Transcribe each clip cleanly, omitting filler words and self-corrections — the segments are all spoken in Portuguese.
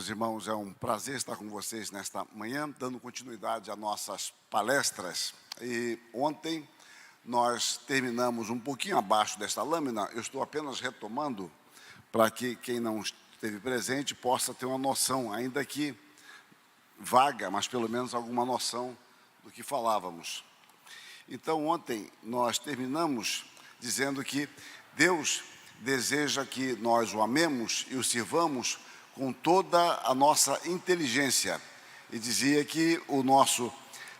Meus irmãos, é um prazer estar com vocês nesta manhã, dando continuidade às nossas palestras. E ontem nós terminamos um pouquinho abaixo desta lâmina. Eu estou apenas retomando para que quem não esteve presente possa ter uma noção, ainda que vaga, mas pelo menos alguma noção do que falávamos. Então, ontem nós terminamos dizendo que Deus deseja que nós o amemos e o sirvamos com toda a nossa inteligência. E dizia que o nosso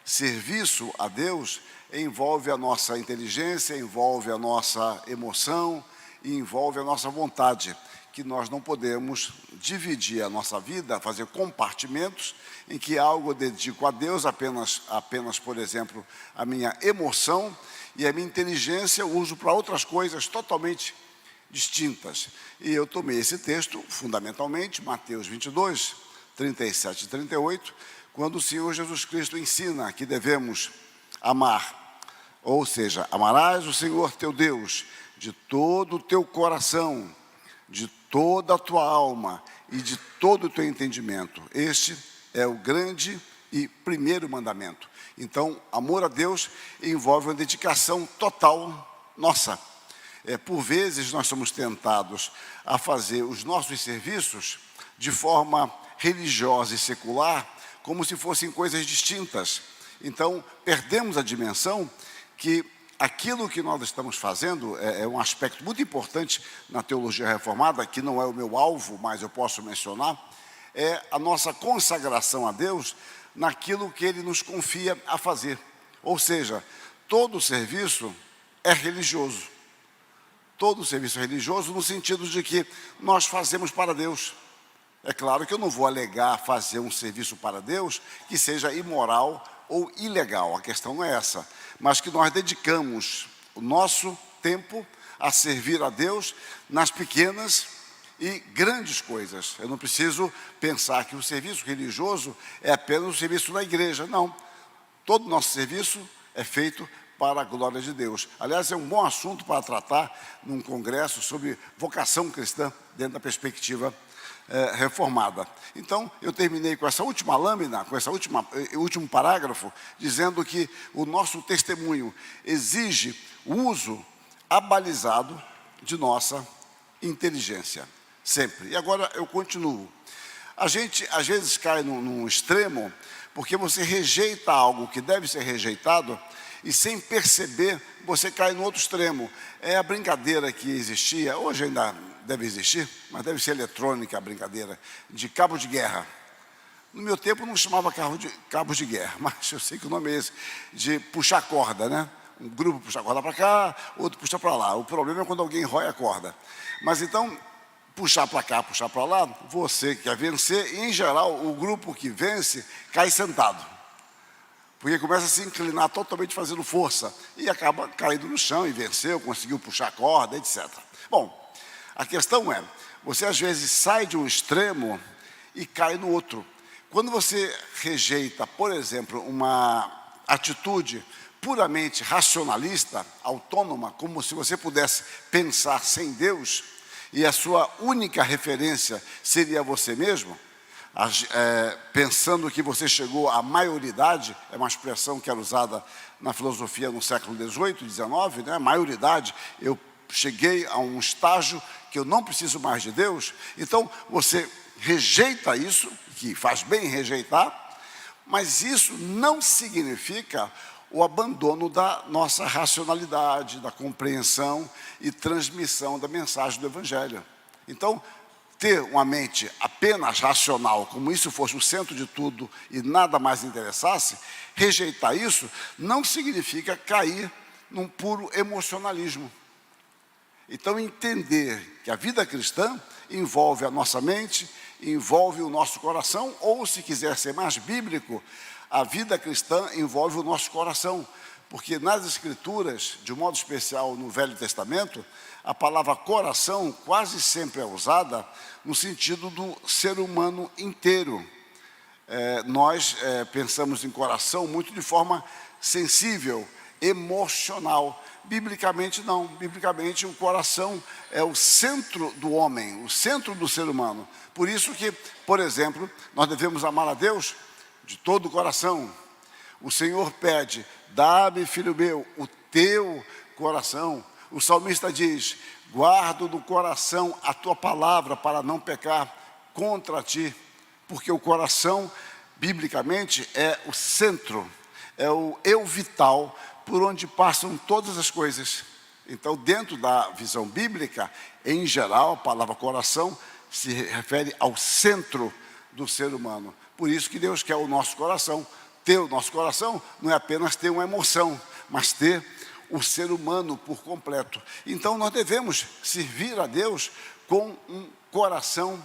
serviço a Deus envolve a nossa inteligência, envolve a nossa emoção e envolve a nossa vontade, que nós não podemos dividir a nossa vida, fazer compartimentos em que algo eu dedico a Deus, apenas, por exemplo, a minha emoção, e a minha inteligência eu uso para outras coisas totalmente distintas. E eu tomei esse texto, fundamentalmente, Mateus 22, 37 e 38, quando o Senhor Jesus Cristo ensina que devemos amar, ou seja, amarás o Senhor teu Deus de todo o teu coração, de toda a tua alma e de todo o teu entendimento. Este é o grande e primeiro mandamento. Então, amor a Deus envolve uma dedicação total nossa. Por vezes, nós somos tentados a fazer os nossos serviços de forma religiosa e secular, como se fossem coisas distintas. Então, perdemos a dimensão que aquilo que nós estamos fazendo é um aspecto muito importante na teologia reformada, que não é o meu alvo, mas eu posso mencionar, é a nossa consagração a Deus naquilo que Ele nos confia a fazer. Ou seja, todo serviço é religioso. Todo serviço religioso no sentido de que nós fazemos para Deus. É claro que eu não vou alegar fazer um serviço para Deus que seja imoral ou ilegal, a questão não é essa, mas que nós dedicamos o nosso tempo a servir a Deus nas pequenas e grandes coisas. Eu não preciso pensar que o serviço religioso é apenas o serviço da igreja, não. Todo o nosso serviço é feito para a glória de Deus. Aliás, é um bom assunto para tratar num congresso sobre vocação cristã dentro da perspectiva reformada. Então, eu terminei com essa última lâmina, com esse último parágrafo, dizendo que o nosso testemunho exige o uso abalizado de nossa inteligência, sempre. E agora eu continuo. A gente, às vezes, cai num extremo, porque você rejeita algo que deve ser rejeitado, e sem perceber, você cai no outro extremo. É a brincadeira que existia, hoje ainda deve existir, mas deve ser eletrônica a brincadeira, de cabo de guerra. No meu tempo não chamava cabos de guerra, mas eu sei que o nome é esse, de puxar corda, né? Um grupo puxa a corda para cá, outro puxa para lá. O problema é quando alguém rói a corda. Mas então, puxar para cá, puxar para lá, você quer vencer, e em geral, o grupo que vence cai sentado. Porque começa a se inclinar totalmente fazendo força e acaba caindo no chão e venceu, conseguiu puxar a corda, etc. Bom, a questão é, você às vezes sai de um extremo e cai no outro. Quando você rejeita, por exemplo, uma atitude puramente racionalista, autônoma, como se você pudesse pensar sem Deus, e a sua única referência seria você mesmo, pensando que você chegou à maioridade, é uma expressão que era usada na filosofia no século XVIII, XIX, né? Maioridade, eu cheguei a um estágio que eu não preciso mais de Deus. Então, você rejeita isso, que faz bem rejeitar, mas isso não significa o abandono da nossa racionalidade, da compreensão e transmissão da mensagem do Evangelho. Então, ter uma mente apenas racional, como isso fosse o centro de tudo e nada mais interessasse, rejeitar isso não significa cair num puro emocionalismo. Então, entender que a vida cristã envolve a nossa mente, envolve o nosso coração, ou, se quiser ser mais bíblico, a vida cristã envolve o nosso coração. Porque nas Escrituras, de um modo especial no Velho Testamento, a palavra coração quase sempre é usada no sentido do ser humano inteiro. Nós pensamos em coração muito de forma sensível, emocional. Biblicamente não, biblicamente o coração é o centro do homem, o centro do ser humano. Por isso que, por exemplo, nós devemos amar a Deus de todo o coração. O Senhor pede, dá-me, filho meu, o teu coração. O salmista diz, guardo no coração a tua palavra para não pecar contra ti. Porque o coração, biblicamente, é o centro, é o eu vital, por onde passam todas as coisas. Então, dentro da visão bíblica, em geral, a palavra coração se refere ao centro do ser humano. Por isso que Deus quer o nosso coração. Ter o nosso coração não é apenas ter uma emoção, mas ter o ser humano por completo. Então, nós devemos servir a Deus com um coração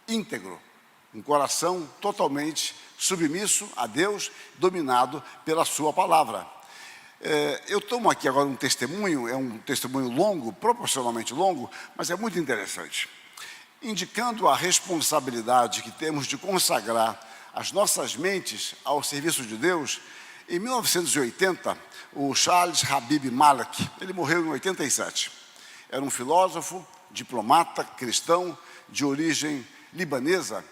íntegro, um coração totalmente submisso a Deus, dominado pela sua palavra. Eu tomo aqui agora um testemunho, é um testemunho longo, proporcionalmente longo, mas é muito interessante. Indicando a responsabilidade que temos de consagrar as nossas mentes ao serviço de Deus, em 1980, o Charles Habib Malek, ele morreu em 87. Era um filósofo, diplomata, cristão, de origem libanesa.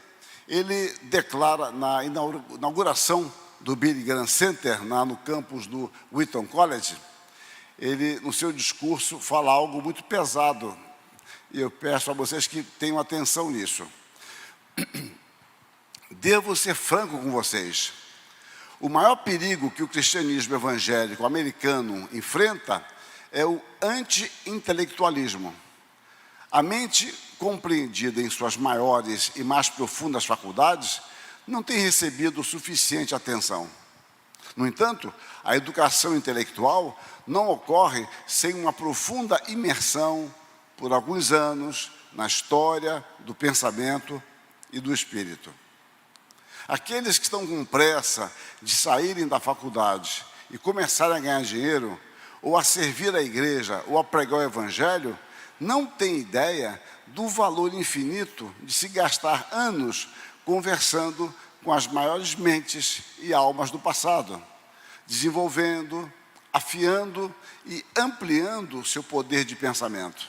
Ele declara na inauguração do Billy Graham Center, no campus do Wheaton College, ele, no seu discurso, fala algo muito pesado, e eu peço a vocês que tenham atenção nisso. Devo ser franco com vocês. O maior perigo que o cristianismo evangélico americano enfrenta é o anti-intelectualismo. A mente compreendida em suas maiores e mais profundas faculdades não tem recebido suficiente atenção. No entanto, a educação intelectual não ocorre sem uma profunda imersão, por alguns anos, na história do pensamento e do espírito. Aqueles que estão com pressa de saírem da faculdade e começarem a ganhar dinheiro, ou a servir a igreja, ou a pregar o evangelho, não têm ideia do valor infinito de se gastar anos conversando com as maiores mentes e almas do passado, desenvolvendo, afiando e ampliando seu poder de pensamento.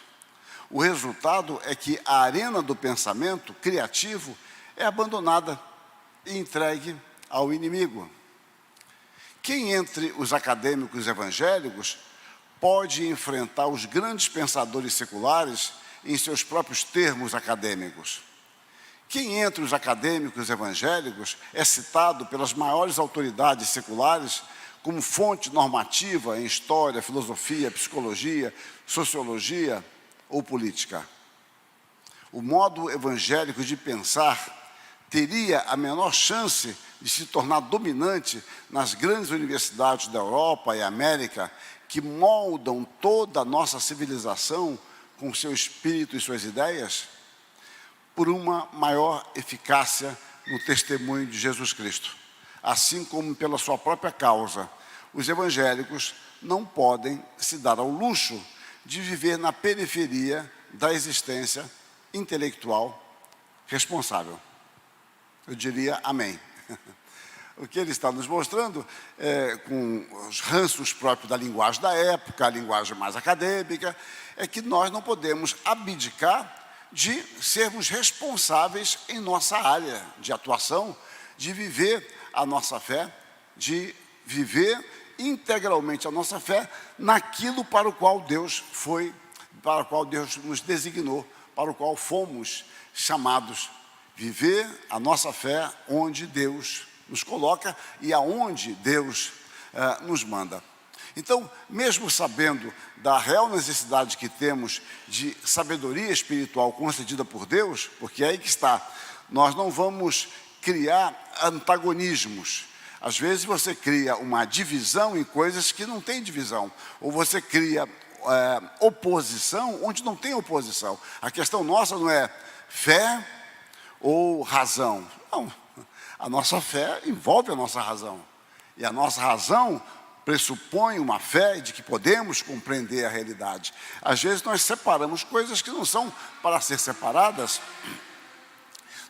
O resultado é que a arena do pensamento criativo é abandonada e entregue ao inimigo. Quem entre os acadêmicos evangélicos pode enfrentar os grandes pensadores seculares em seus próprios termos acadêmicos? Quem entre os acadêmicos evangélicos é citado pelas maiores autoridades seculares como fonte normativa em história, filosofia, psicologia, sociologia ou política? O modo evangélico de pensar teria a menor chance de se tornar dominante nas grandes universidades da Europa e América, que moldam toda a nossa civilização com seu espírito e suas ideias, por uma maior eficácia no testemunho de Jesus Cristo. Assim como pela sua própria causa, os evangélicos não podem se dar ao luxo de viver na periferia da existência intelectual responsável. Eu diria amém. O que ele está nos mostrando, com os ranços próprios da linguagem da época, a linguagem mais acadêmica, é que nós não podemos abdicar de sermos responsáveis em nossa área de atuação, de viver a nossa fé, de viver integralmente a nossa fé naquilo para o qual Deus nos designou, para o qual fomos chamados. Viver a nossa fé onde Deus nos coloca e aonde Deus nos manda. Então, mesmo sabendo da real necessidade que temos de sabedoria espiritual concedida por Deus, porque é aí que está, nós não vamos criar antagonismos. Às vezes você cria uma divisão em coisas que não tem divisão, ou você cria oposição onde não tem oposição. A questão nossa não é fé ou razão. Não, a nossa fé envolve a nossa razão. E a nossa razão pressupõe uma fé de que podemos compreender a realidade. Às vezes nós separamos coisas que não são para ser separadas.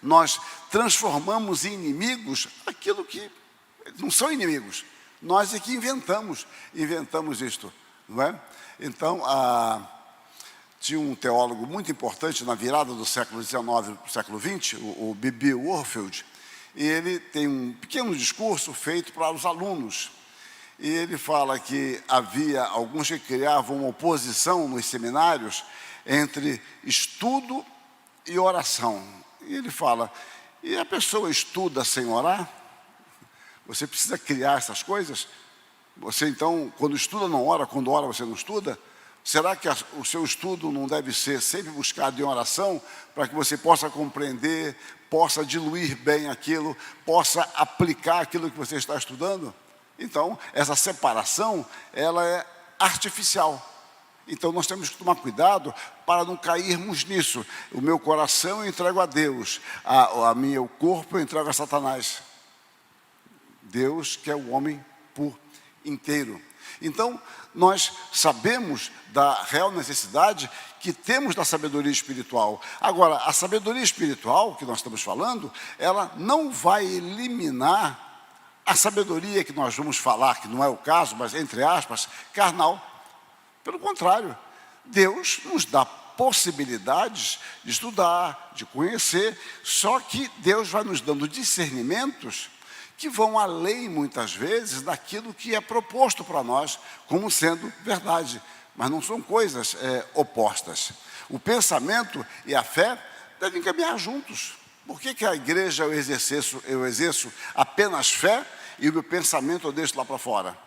Nós transformamos em inimigos aquilo que não são inimigos. Nós é que inventamos isto, não é? Então, tinha um teólogo muito importante na virada do século XIX para o século XX, o B.B. Warfield, e ele tem um pequeno discurso feito para os alunos. E ele fala que havia alguns que criavam uma oposição nos seminários entre estudo e oração. E ele fala, e a pessoa estuda sem orar? Você precisa criar essas coisas? Você então, quando estuda não ora, quando ora você não estuda? Será que o seu estudo não deve ser sempre buscado em oração, para que você possa compreender, possa diluir bem aquilo, possa aplicar aquilo que você está estudando? Então, essa separação, ela é artificial. Então, nós temos que tomar cuidado para não cairmos nisso. O meu coração eu entrego a Deus, meu corpo eu entrego a Satanás. Deus quer o homem por inteiro. Então, nós sabemos da real necessidade que temos da sabedoria espiritual. Agora, a sabedoria espiritual que nós estamos falando, ela não vai eliminar a sabedoria que nós vamos falar, que não é o caso, mas entre aspas, carnal. Pelo contrário, Deus nos dá possibilidades de estudar, de conhecer, só que Deus vai nos dando discernimentos que vão além, muitas vezes, daquilo que é proposto para nós como sendo verdade. Mas não são coisas opostas. O pensamento e a fé devem caminhar juntos. Por que a igreja eu exerço apenas fé e o meu pensamento eu deixo lá para fora?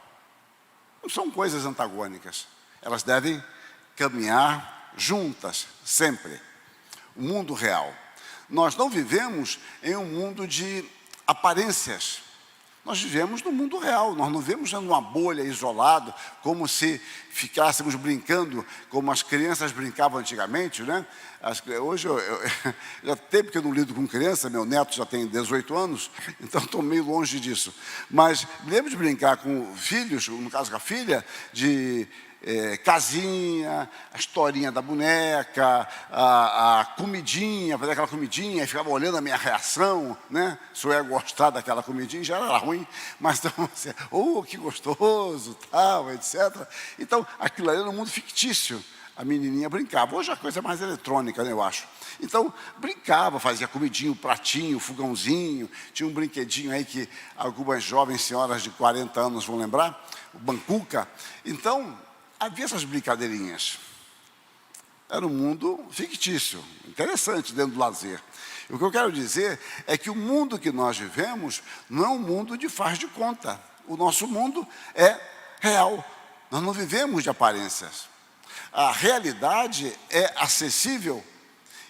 Não são coisas antagônicas. Elas devem caminhar juntas, sempre. O mundo real. Nós não vivemos em um mundo de aparências. Nós vivemos no mundo real, nós não vivemos numa bolha isolada, como se ficássemos brincando, como as crianças brincavam antigamente, né? Hoje, já tempo que eu não lido com criança, meu neto já tem 18 anos, então estou meio longe disso. Mas me lembro de brincar com filhos, no caso com a filha, de casinha, a historinha da boneca, a comidinha, fazer aquela comidinha, e ficava olhando a minha reação, né? Se eu ia gostar daquela comidinha, já era ruim, mas então, assim, que gostoso, tal, etc. Então, aquilo ali era um mundo fictício. A menininha brincava. Hoje a coisa é mais eletrônica, né, eu acho. Então, brincava, fazia comidinho, um pratinho, um fogãozinho, tinha um brinquedinho aí que algumas jovens senhoras de 40 anos vão lembrar, o bancuca. Então, havia essas brincadeirinhas. Era um mundo fictício, interessante dentro do lazer. O que eu quero dizer é que o mundo que nós vivemos não é um mundo de faz de conta. O nosso mundo é real. Nós não vivemos de aparências. A realidade é acessível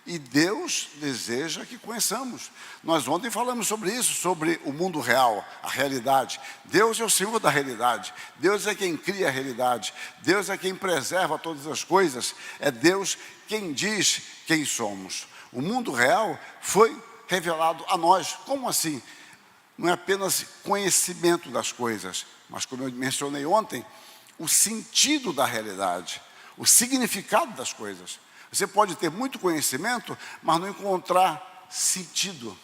e Deus deseja que conheçamos. Nós ontem falamos sobre isso, sobre o mundo real, a realidade. Deus é o Senhor da realidade. Deus é quem cria a realidade. Deus é quem preserva todas as coisas. É Deus quem diz quem somos. O mundo real foi revelado a nós. Como assim? Não é apenas conhecimento das coisas, mas, como eu mencionei ontem, o sentido da realidade, o significado das coisas. Você pode ter muito conhecimento, mas não encontrar sentido.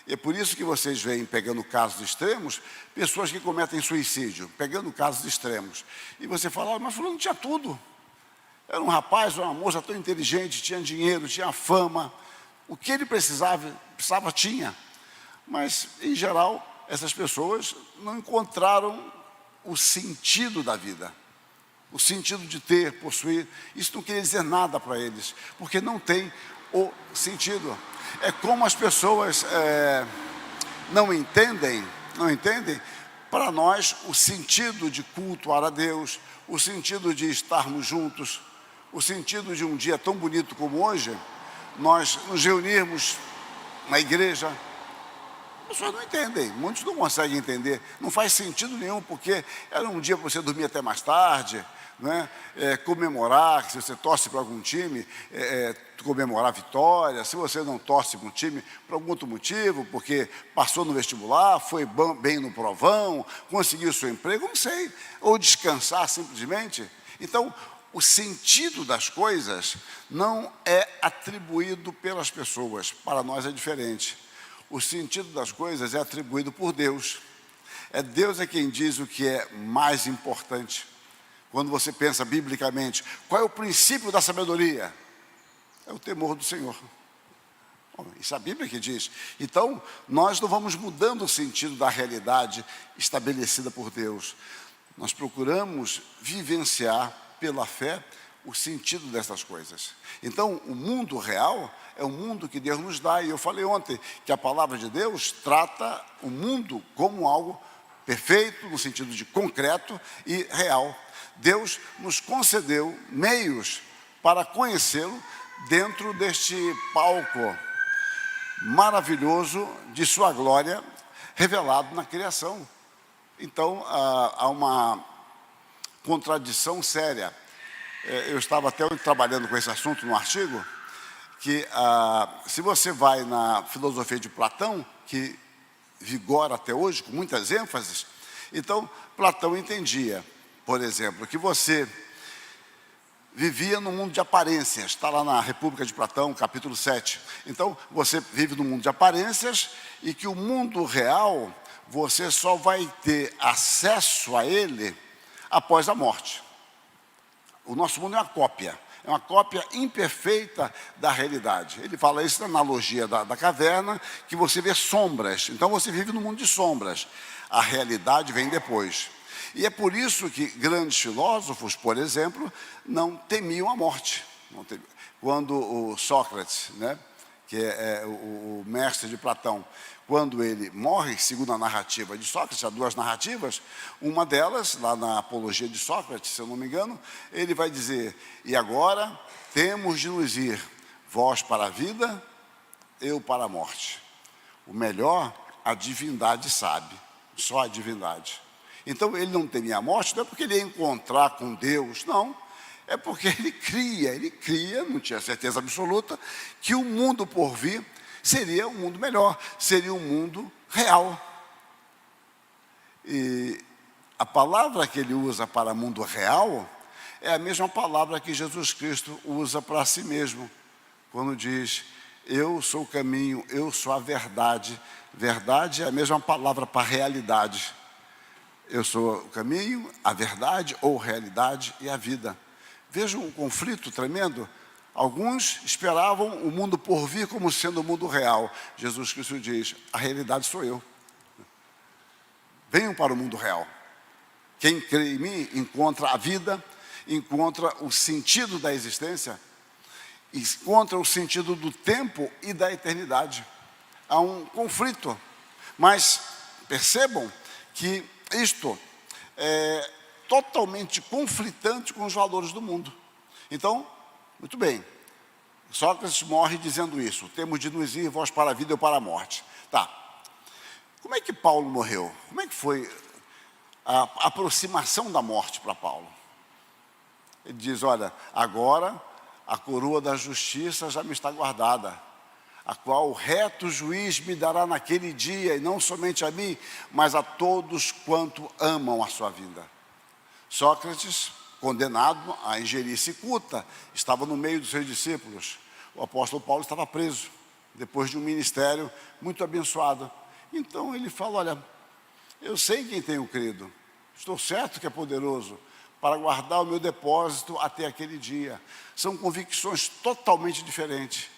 E é por isso que vocês veem, pegando casos extremos, pessoas que cometem suicídio, pegando casos extremos. E você fala, mas fulano tinha tudo. Era um rapaz, uma moça tão inteligente, tinha dinheiro, tinha fama. O que ele precisava tinha. Mas, em geral, essas pessoas não encontraram o sentido da vida. O sentido de ter, possuir, isso não queria dizer nada para eles, porque não tem o sentido. É como as pessoas não entendem, para nós, o sentido de cultuar a Deus, o sentido de estarmos juntos, o sentido de um dia tão bonito como hoje, nós nos reunirmos na igreja. As pessoas não entendem, muitos não conseguem entender, não faz sentido nenhum, porque era um dia para você dormir até mais tarde, né? Comemorar, se você torce para algum time, comemorar a vitória. Se você não torce para um time, por algum outro motivo, porque passou no vestibular, foi bem no provão, conseguiu seu emprego, não sei, ou descansar simplesmente. Então, o sentido das coisas não é atribuído pelas pessoas, para nós é diferente. O sentido das coisas é atribuído por Deus. Deus é quem diz o que é mais importante. Quando você pensa biblicamente, qual é o princípio da sabedoria? É o temor do Senhor. Bom, isso é a Bíblia que diz. Então, nós não vamos mudando o sentido da realidade estabelecida por Deus. Nós procuramos vivenciar pela fé o sentido dessas coisas. Então, o mundo real é o mundo que Deus nos dá. E eu falei ontem que a palavra de Deus trata o mundo como algo perfeito, no sentido de concreto e real. Deus nos concedeu meios para conhecê-lo dentro deste palco maravilhoso de sua glória revelado na criação. Então, há uma contradição séria. Eu estava até trabalhando com esse assunto no artigo, que se você vai na filosofia de Platão, que vigora até hoje, com muitas ênfases, então Platão entendia, por exemplo, que você vivia no mundo de aparências, está lá na República de Platão, capítulo 7. Então, você vive no mundo de aparências e que o mundo real, você só vai ter acesso a ele após a morte. O nosso mundo é uma cópia imperfeita da realidade. Ele fala isso na analogia da caverna, que você vê sombras. Então, você vive no mundo de sombras. A realidade vem depois. E é por isso que grandes filósofos, por exemplo, não temiam a morte. Quando o Sócrates, né, que é o mestre de Platão, quando ele morre, segundo a narrativa de Sócrates, há duas narrativas, uma delas, lá na Apologia de Sócrates, se eu não me engano, ele vai dizer: e agora temos de nos ir, vós para a vida, eu para a morte. O melhor, a divindade sabe, só a divindade. Então, ele não temia a morte, não é porque ele ia encontrar com Deus, não. É porque ele cria, não tinha certeza absoluta, que o mundo por vir seria um mundo melhor, seria um mundo real. E a palavra que ele usa para mundo real é a mesma palavra que Jesus Cristo usa para si mesmo, quando diz: eu sou o caminho, eu sou a verdade. Verdade é a mesma palavra para realidade. Eu sou o caminho, a verdade ou realidade e a vida. Veja um conflito tremendo. Alguns esperavam o mundo por vir como sendo o mundo real. Jesus Cristo diz: a realidade sou eu. Venham para o mundo real. Quem crê em mim encontra a vida, encontra o sentido da existência, encontra o sentido do tempo e da eternidade. Há um conflito, mas percebam que isto é totalmente conflitante com os valores do mundo. Então, muito bem, Sócrates morre dizendo isso: temos de nos ir, vós para a vida, eu para a morte. Tá, como é que Paulo morreu? Como é que foi a aproximação da morte para Paulo? Ele diz: olha, agora a coroa da justiça já me está guardada, a qual o reto juiz me dará naquele dia, e não somente a mim, mas a todos quanto amam a sua vida. Sócrates, condenado a ingerir cicuta, estava no meio dos seus discípulos. O apóstolo Paulo estava preso, depois de um ministério muito abençoado. Então ele fala: olha, eu sei em quem tenho crido, estou certo que é poderoso para guardar o meu depósito até aquele dia. São convicções totalmente diferentes.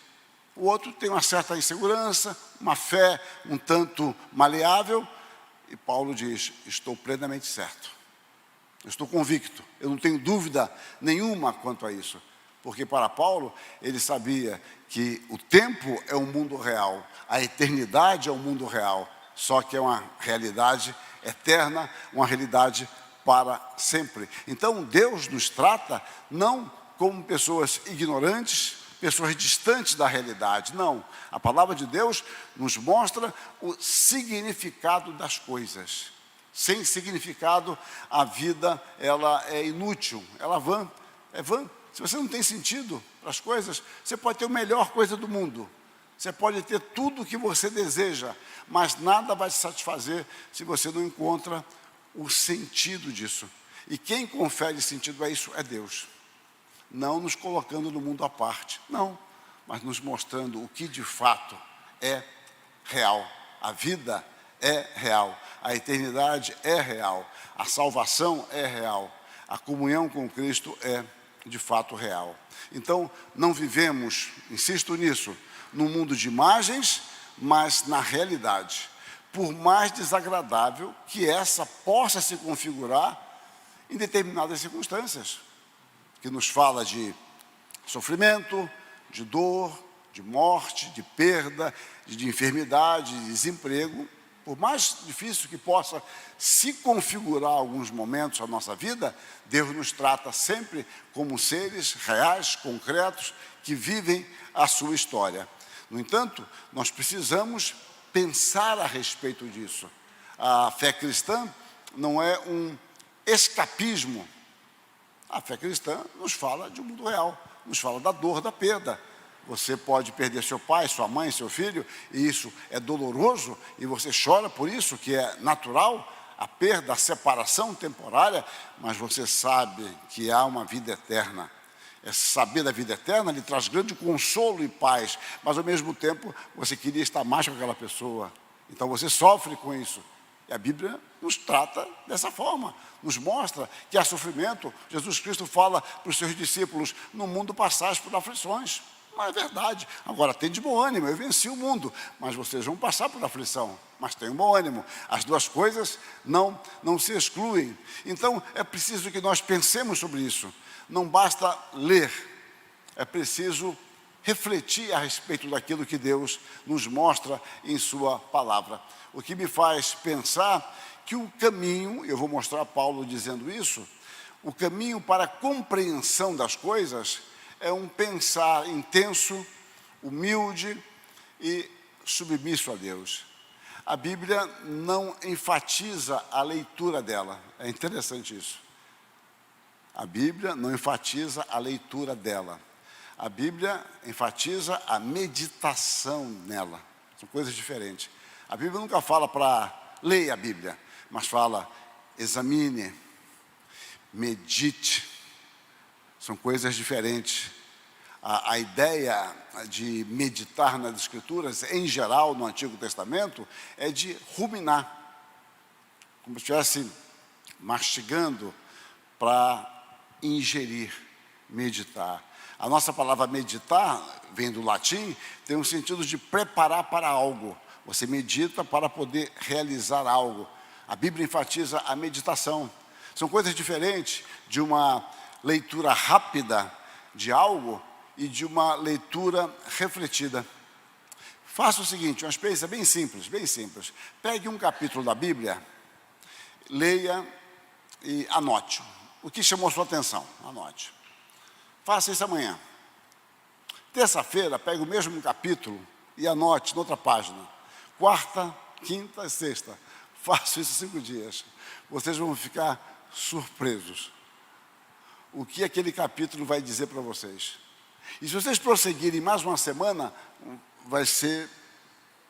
O outro tem uma certa insegurança, uma fé um tanto maleável, e Paulo diz: estou plenamente certo, eu estou convicto, eu não tenho dúvida nenhuma quanto a isso, porque para Paulo, ele sabia que o tempo é um mundo real, a eternidade é um mundo real, só que é uma realidade eterna, uma realidade para sempre. Então Deus nos trata não como pessoas ignorantes, pessoas distantes da realidade, não. A palavra de Deus nos mostra o significado das coisas. Sem significado, a vida ela é inútil, ela é vã. Se você não tem sentido para as coisas, você pode ter a melhor coisa do mundo, você pode ter tudo o que você deseja, mas nada vai te satisfazer se você não encontra o sentido disso. E quem confere sentido a isso é Deus. Não nos colocando no mundo à parte, não, mas nos mostrando o que de fato é real. A vida é real, a eternidade é real, a salvação é real, a comunhão com Cristo é de fato real. Então, não vivemos, insisto nisso, num mundo de imagens, mas na realidade. Por mais desagradável que essa possa se configurar em determinadas circunstâncias, que nos fala de sofrimento, de dor, de morte, de perda, de enfermidade, de desemprego. Por mais difícil que possa se configurar alguns momentos da nossa vida, Deus nos trata sempre como seres reais, concretos, que vivem a sua história. No entanto, nós precisamos pensar a respeito disso. A fé cristã não é um escapismo. A fé cristã nos fala de um mundo real, nos fala da dor, da perda. Você pode perder seu pai, sua mãe, seu filho, e isso é doloroso, e você chora por isso, que é natural, a perda, a separação temporária, mas você sabe que há uma vida eterna. Saber da vida eterna lhe traz grande consolo e paz, mas ao mesmo tempo você queria estar mais com aquela pessoa. Então você sofre com isso. E a Bíblia nos trata dessa forma, nos mostra que há sofrimento. Jesus Cristo fala para os seus discípulos: no mundo passais por aflições. Mas é verdade. Agora, tem de bom ânimo, eu venci o mundo, mas vocês vão passar por aflição, mas tenham bom ânimo. As duas coisas não se excluem. Então, é preciso que nós pensemos sobre isso. Não basta ler, é preciso refletir a respeito daquilo que Deus nos mostra em sua palavra. O que me faz pensar que o caminho, eu vou mostrar Paulo dizendo isso, o caminho para a compreensão das coisas é um pensar intenso, humilde e submisso a Deus. A Bíblia não enfatiza a leitura dela. É interessante isso. A Bíblia não enfatiza a leitura dela. A Bíblia enfatiza a meditação nela. São coisas diferentes. A Bíblia nunca fala para ler a Bíblia, mas fala examine, medite. São coisas diferentes. A ideia de meditar nas Escrituras, em geral, no Antigo Testamento, é de ruminar, como se estivesse mastigando para ingerir, meditar. A nossa palavra meditar, vem do latim, tem um sentido de preparar para algo. Você medita para poder realizar algo. A Bíblia enfatiza a meditação. São coisas diferentes de uma leitura rápida de algo e de uma leitura refletida. Faça o seguinte, uma experiência bem simples, bem simples. Pegue um capítulo da Bíblia, leia e anote. O que chamou sua atenção? Anote. Faça isso amanhã. Terça-feira, pegue o mesmo capítulo e anote noutra página. Quarta, quinta e sexta. Faça isso 5 dias. Vocês vão ficar surpresos. O que aquele capítulo vai dizer para vocês. E se vocês prosseguirem mais uma semana, vai ser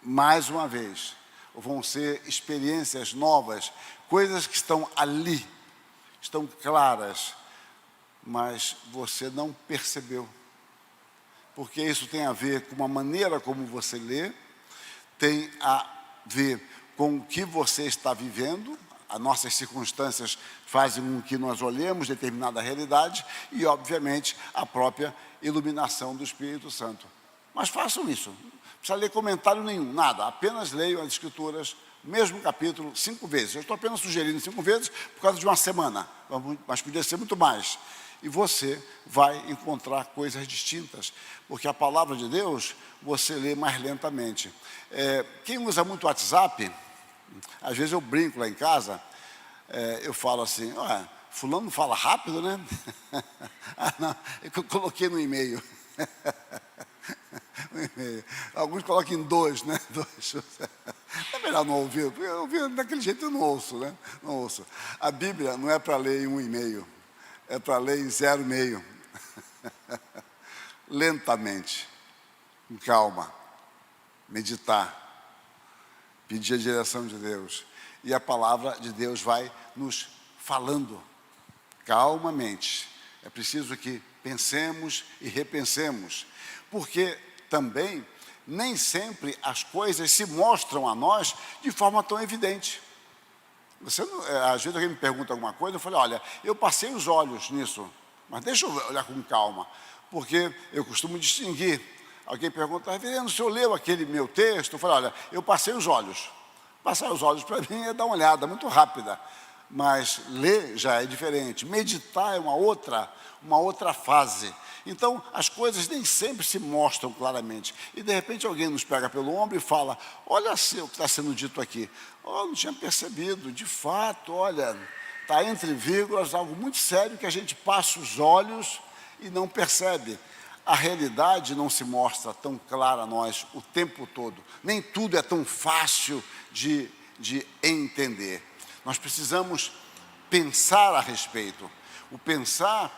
mais uma vez. Vão ser experiências novas, coisas que estão ali, estão claras, mas você não percebeu. Porque isso tem a ver com a maneira como você lê, tem a ver com o que você está vivendo. As nossas circunstâncias fazem com que nós olhemos determinada realidade e, obviamente, a própria iluminação do Espírito Santo. Mas façam isso. Não precisa ler comentário nenhum, nada. Apenas leiam as Escrituras, mesmo capítulo, 5 vezes. Eu estou apenas sugerindo 5 vezes por causa de uma semana, mas podia ser muito mais. E você vai encontrar coisas distintas, porque a palavra de Deus você lê mais lentamente. Quem usa muito WhatsApp, às vezes eu brinco lá em casa, eu falo assim, fulano fala rápido, né? Não, eu coloquei no e-mail. Alguns colocam em 2, né? 2. É melhor não ouvir, porque eu ouvir daquele jeito eu não ouço, né? Não ouço. A Bíblia não é para ler em 1,5, é para ler em 0,5. Lentamente, com calma, meditar, pedir a direção de Deus. E a palavra de Deus vai nos falando calmamente. É preciso que pensemos e repensemos, porque também nem sempre as coisas se mostram a nós de forma tão evidente. Às vezes alguém me pergunta alguma coisa, eu falo, olha, eu passei os olhos nisso, mas deixa eu olhar com calma, porque eu costumo distinguir. Alguém pergunta, reverendo, o senhor leu aquele meu texto? Eu falo, olha, eu passei os olhos. Passar os olhos para mim é dar uma olhada muito rápida, mas ler já é diferente. Meditar é uma outra fase. Então, as coisas nem sempre se mostram claramente. E, de repente, alguém nos pega pelo ombro e fala, olha o que está sendo dito aqui. Oh, não tinha percebido, de fato, olha, está entre vírgulas, algo muito sério que a gente passa os olhos e não percebe. A realidade não se mostra tão clara a nós o tempo todo. Nem tudo é tão fácil de entender. Nós precisamos pensar a respeito. O pensar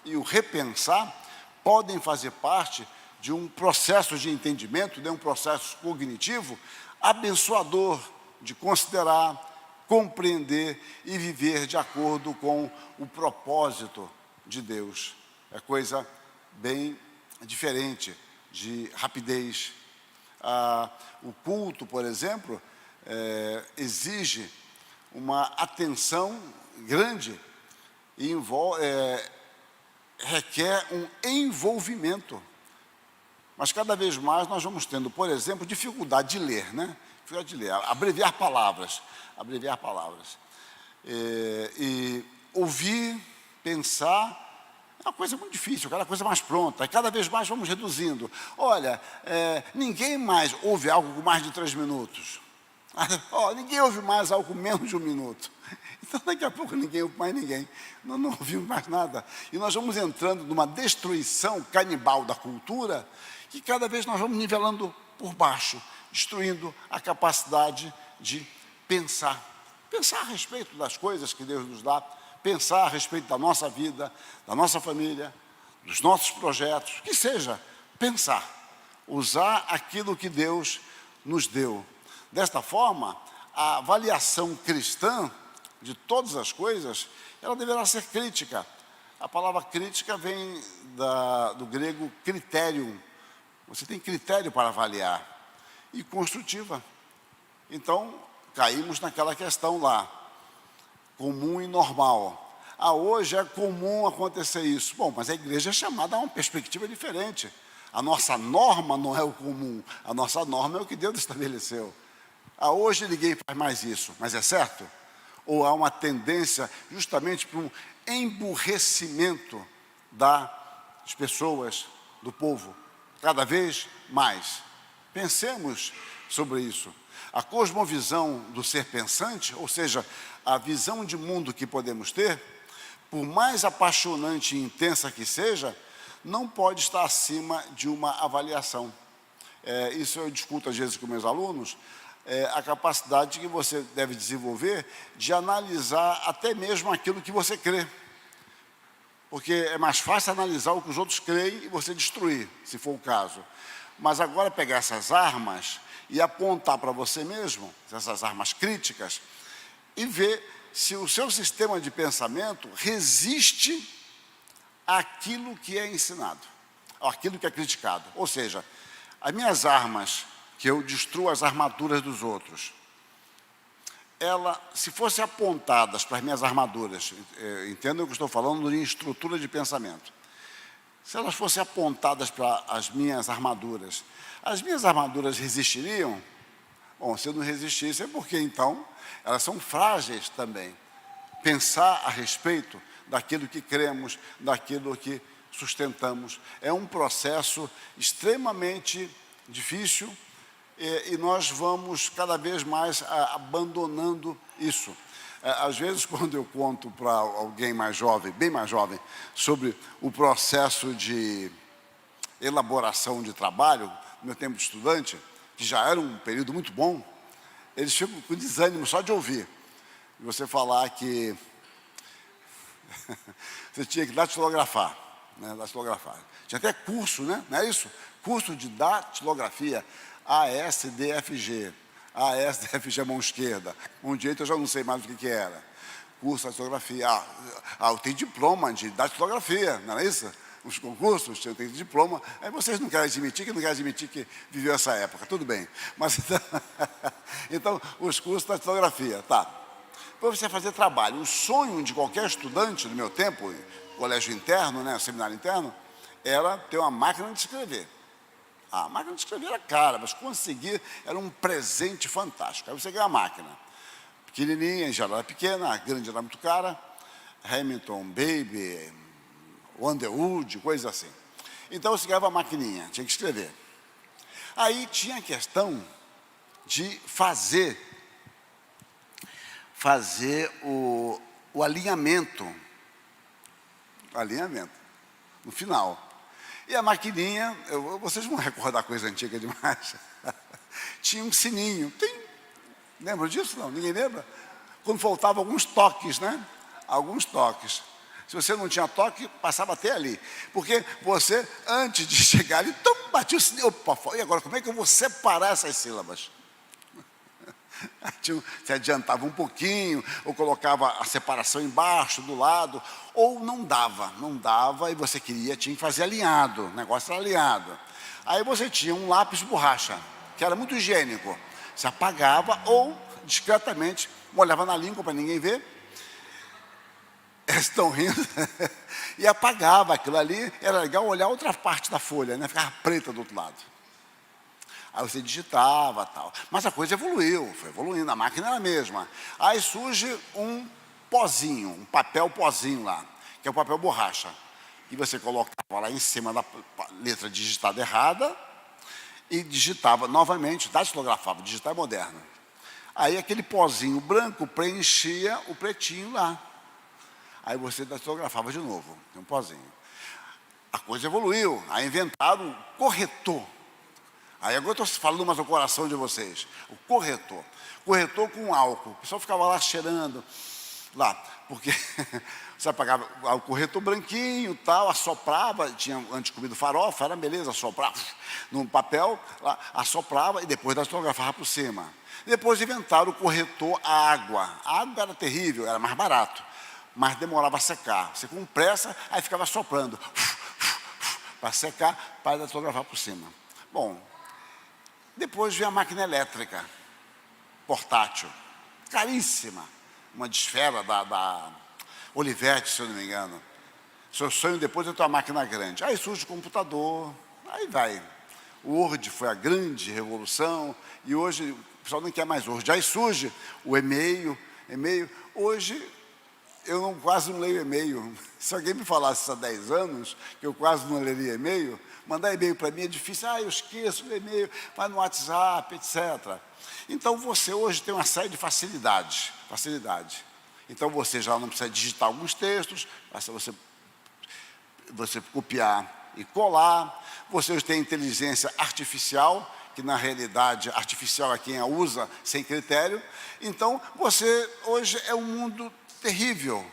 e o repensar podem fazer parte de um processo de entendimento, de um processo cognitivo abençoador de considerar, compreender e viver de acordo com o propósito de Deus. É coisa bem diferente de rapidez. O culto, por exemplo, exige uma atenção grande e requer um envolvimento. Mas cada vez mais nós vamos tendo, por exemplo, dificuldade de ler, né? Dificuldade de ler, abreviar palavras. E ouvir, pensar, é uma coisa muito difícil, aquela coisa mais pronta. E cada vez mais vamos reduzindo. Olha, ninguém mais ouve algo com mais de 3 minutos. Ninguém ouve mais algo com menos de 1 minuto. Então, daqui a pouco, ninguém ouve mais ninguém. Nós não ouvimos mais nada. E nós vamos entrando numa destruição canibal da cultura, que cada vez nós vamos nivelando por baixo, destruindo a capacidade de pensar. Pensar a respeito das coisas que Deus nos dá, pensar a respeito da nossa vida, da nossa família, dos nossos projetos, que seja, pensar, usar aquilo que Deus nos deu. Desta forma, a avaliação cristã de todas as coisas, ela deverá ser crítica. A palavra crítica vem do grego criterium. Você tem critério para avaliar. E construtiva. Então, caímos naquela questão lá, comum e normal. Hoje é comum acontecer isso. Bom, mas a igreja é chamada a uma perspectiva diferente. A nossa norma não é o comum, a nossa norma é o que Deus estabeleceu. Hoje ninguém faz mais isso, mas é certo? Ou há uma tendência justamente para um emburrecimento das pessoas, do povo, cada vez mais? Pensemos sobre isso. A cosmovisão do ser pensante, ou seja, a visão de mundo que podemos ter, por mais apaixonante e intensa que seja, não pode estar acima de uma avaliação. Isso eu discuto às vezes com meus alunos, a capacidade que você deve desenvolver de analisar até mesmo aquilo que você crê. Porque é mais fácil analisar o que os outros creem e você destruir, se for o caso. Mas agora pegar essas armas e apontar para você mesmo, essas armas críticas, e ver se o seu sistema de pensamento resiste àquilo que é ensinado, àquilo que é criticado. Ou seja, as minhas armas, que eu destruo as armaduras dos outros, se fossem apontadas para as minhas armaduras, entendam o que eu estou falando em estrutura de pensamento, se elas fossem apontadas para as minhas armaduras resistiriam? Bom, se não resistissem, é porque então elas são frágeis também. Pensar a respeito daquilo que cremos, daquilo que sustentamos, é um processo extremamente difícil e nós vamos cada vez mais abandonando isso. Às vezes, quando eu conto para alguém mais jovem, bem mais jovem, sobre o processo de elaboração de trabalho, no meu tempo de estudante, que já era um período muito bom, eles ficam com desânimo só de ouvir. E você falar que você tinha que datilografar, né? Datilografar. Tinha até curso, né? Não é isso? Curso de datilografia, ASDFG. ASDFG é mão esquerda. Mão direita eu já não sei mais o que era. Curso de datilografia. Eu tenho diploma de datilografia, não é isso? os concursos, tinha que ter diploma. Aí vocês não querem admitir que viveu essa época, tudo bem. Mas então, então os cursos da datilografia, tá. Para você fazer trabalho, o sonho de qualquer estudante do meu tempo, colégio interno, né, seminário interno, era ter uma máquina de escrever. A máquina de escrever era cara, mas conseguir era um presente fantástico. Aí você ganha a máquina, pequenininha, em geral era pequena, a grande era muito cara, Hamilton, Baby, Underwood, coisa assim. Então você ganhava a maquininha, tinha que escrever. Aí tinha a questão de fazer o alinhamento no final. E a maquininha, vocês vão recordar coisa antiga demais, tinha um sininho. Lembra disso? Não, ninguém lembra? Quando faltavam alguns toques, né? Alguns toques. Se você não tinha toque, passava até ali. Porque você, antes de chegar ali, batia o sininho. Opa, e agora, como é que eu vou separar essas sílabas? Você adiantava um pouquinho, ou colocava a separação embaixo, do lado, ou não dava, e você tinha que fazer alinhado, o negócio era alinhado. Aí você tinha um lápis de borracha, que era muito higiênico. Você apagava ou, discretamente, molhava na língua para ninguém ver. Eles estão rindo. E apagava aquilo ali, era legal olhar outra parte da folha, né? Ficava preta do outro lado. Aí você digitava tal. Mas a coisa evoluiu, foi evoluindo, a máquina era a mesma. Aí surge um pozinho, um papel pozinho lá, que é o papel borracha. E você colocava lá em cima da letra digitada errada e digitava novamente, datilografava, digitar é moderno. Aí aquele pozinho branco preenchia o pretinho lá. Aí você datilografava de novo, tem um pozinho. A coisa evoluiu, aí inventaram o corretor. Aí agora eu estou falando mais ao coração de vocês. O corretor. Corretor com álcool. O pessoal ficava lá cheirando, lá, porque você apagava o corretor branquinho, tal, assoprava, tinha antes comido farofa, era beleza, assoprava num papel, lá, assoprava e depois datilografava por cima. Depois inventaram o corretor à água. A água era terrível, era mais barato, mas demorava a secar. Você com pressa, aí ficava soprando, para secar, para datilografar por cima. Bom, depois veio a máquina elétrica, portátil, caríssima, uma de esfera da Olivetti, se eu não me engano. Seu sonho depois é ter uma máquina grande. Aí surge o computador, aí vai. O Word foi a grande revolução, e hoje o pessoal não quer mais Word. Aí surge o e-mail. Hoje eu quase não leio e-mail. Se alguém me falasse isso há 10 anos, que eu quase não leria e-mail, mandar e-mail para mim é difícil. Eu esqueço do e-mail, vai no WhatsApp, etc. Então, você hoje tem uma série de facilidades. Então, você já não precisa digitar alguns textos, basta você copiar e colar. Você hoje tem inteligência artificial, que na realidade, artificial é quem a usa sem critério. Então, você hoje é um mundo terrível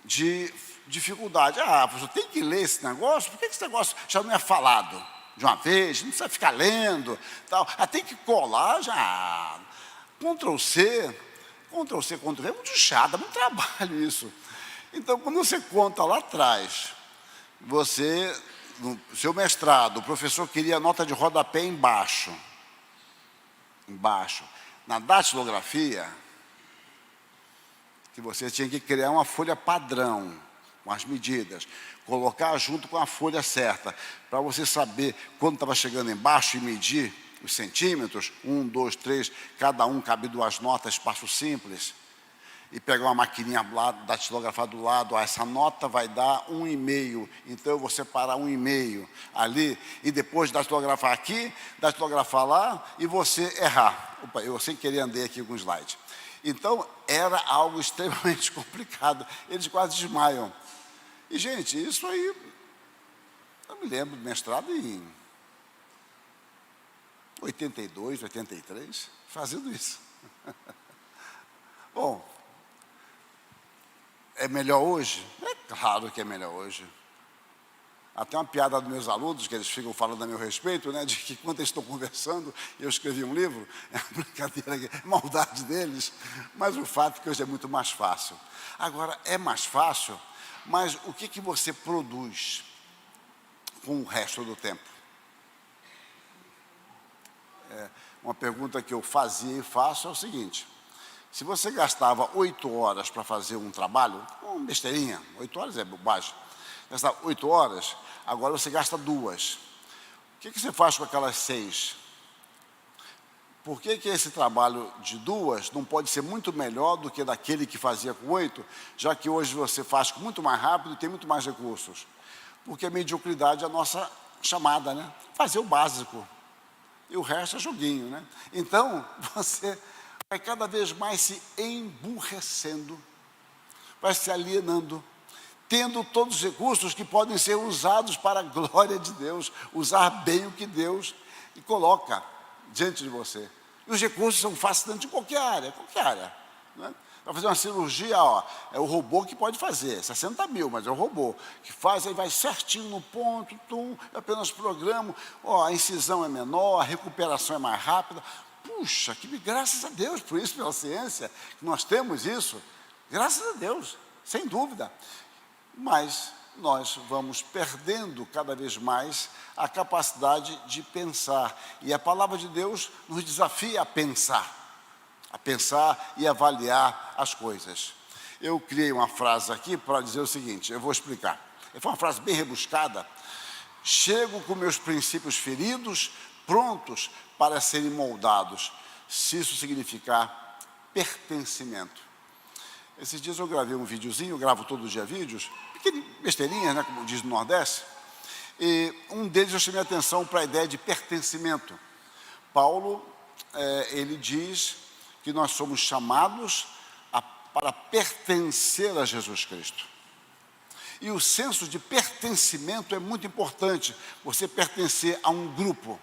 de dificuldade. Você tem que ler esse negócio, por que esse negócio já não é falado de uma vez? Não precisa ficar lendo, tal. Tem que colar já. Ctrl+C, Ctrl+V, é muito chato, é muito trabalho isso. Então, quando você conta lá atrás, no seu mestrado, o professor queria nota de rodapé embaixo. Na datilografia, que você tinha que criar uma folha padrão, com as medidas, colocar junto com a folha certa, para você saber quando estava chegando embaixo e medir os centímetros, 1, 2, 3, cada um cabe 2 notas, espaço simples, e pegar uma maquininha datilografar do lado, essa nota vai dar 1,5, então eu vou separar 1,5 ali, e depois datilografar aqui, datilografar lá, e você errar. Opa, eu sem querer andei aqui com o slide. Então, era algo extremamente complicado, eles quase desmaiam. E, gente, isso aí, eu me lembro do mestrado em 82, 83, fazendo isso. Bom, é melhor hoje? É claro que é melhor hoje. Até uma piada dos meus alunos, que eles ficam falando a meu respeito, né, de que quando eles estão conversando, eu escrevi um livro, é uma brincadeira, é maldade deles, mas o fato é que hoje é muito mais fácil. Agora, é mais fácil, mas o que você produz? com o resto do tempo? Uma pergunta que eu fazia e faço é o seguinte: se você gastava 8 horas para fazer um trabalho, uma besteirinha, 8 horas é bobagem, gastava 8 horas, agora você gasta 2. O que você faz com aquelas 6? Por que esse trabalho de 2 não pode ser muito melhor do que daquele que fazia com 8, já que hoje você faz muito mais rápido e tem muito mais recursos? Porque a mediocridade é a nossa chamada, né? Fazer o básico. E o resto é joguinho, né? Então, você vai cada vez mais se emburrecendo, vai se alienando, tendo todos os recursos que podem ser usados para a glória de Deus, usar bem o que Deus coloca diante de você. E os recursos são fascinantes em qualquer área, né? Para fazer uma cirurgia, ó, é o robô que pode fazer, 60 mil, mas é o robô que faz, aí vai certinho no ponto, apenas programa, ó, a incisão é menor, a recuperação é mais rápida. Puxa, graças a Deus por isso, pela ciência, que nós temos isso, graças a Deus, sem dúvida. Mas nós vamos perdendo cada vez mais a capacidade de pensar, e a palavra de Deus nos desafia a pensar e avaliar as coisas. Eu criei uma frase aqui para dizer o seguinte, eu vou explicar. Foi uma frase bem rebuscada. Chego com meus princípios feridos, prontos para serem moldados, se isso significar pertencimento. Esses dias eu gravei um videozinho, eu gravo todo dia vídeos, pequenas besteirinhas, né, como diz no Nordeste, e um deles eu chamei a atenção para a ideia de pertencimento. Paulo, ele diz que nós somos chamados para pertencer a Jesus Cristo. E o senso de pertencimento é muito importante, você pertencer a um grupo,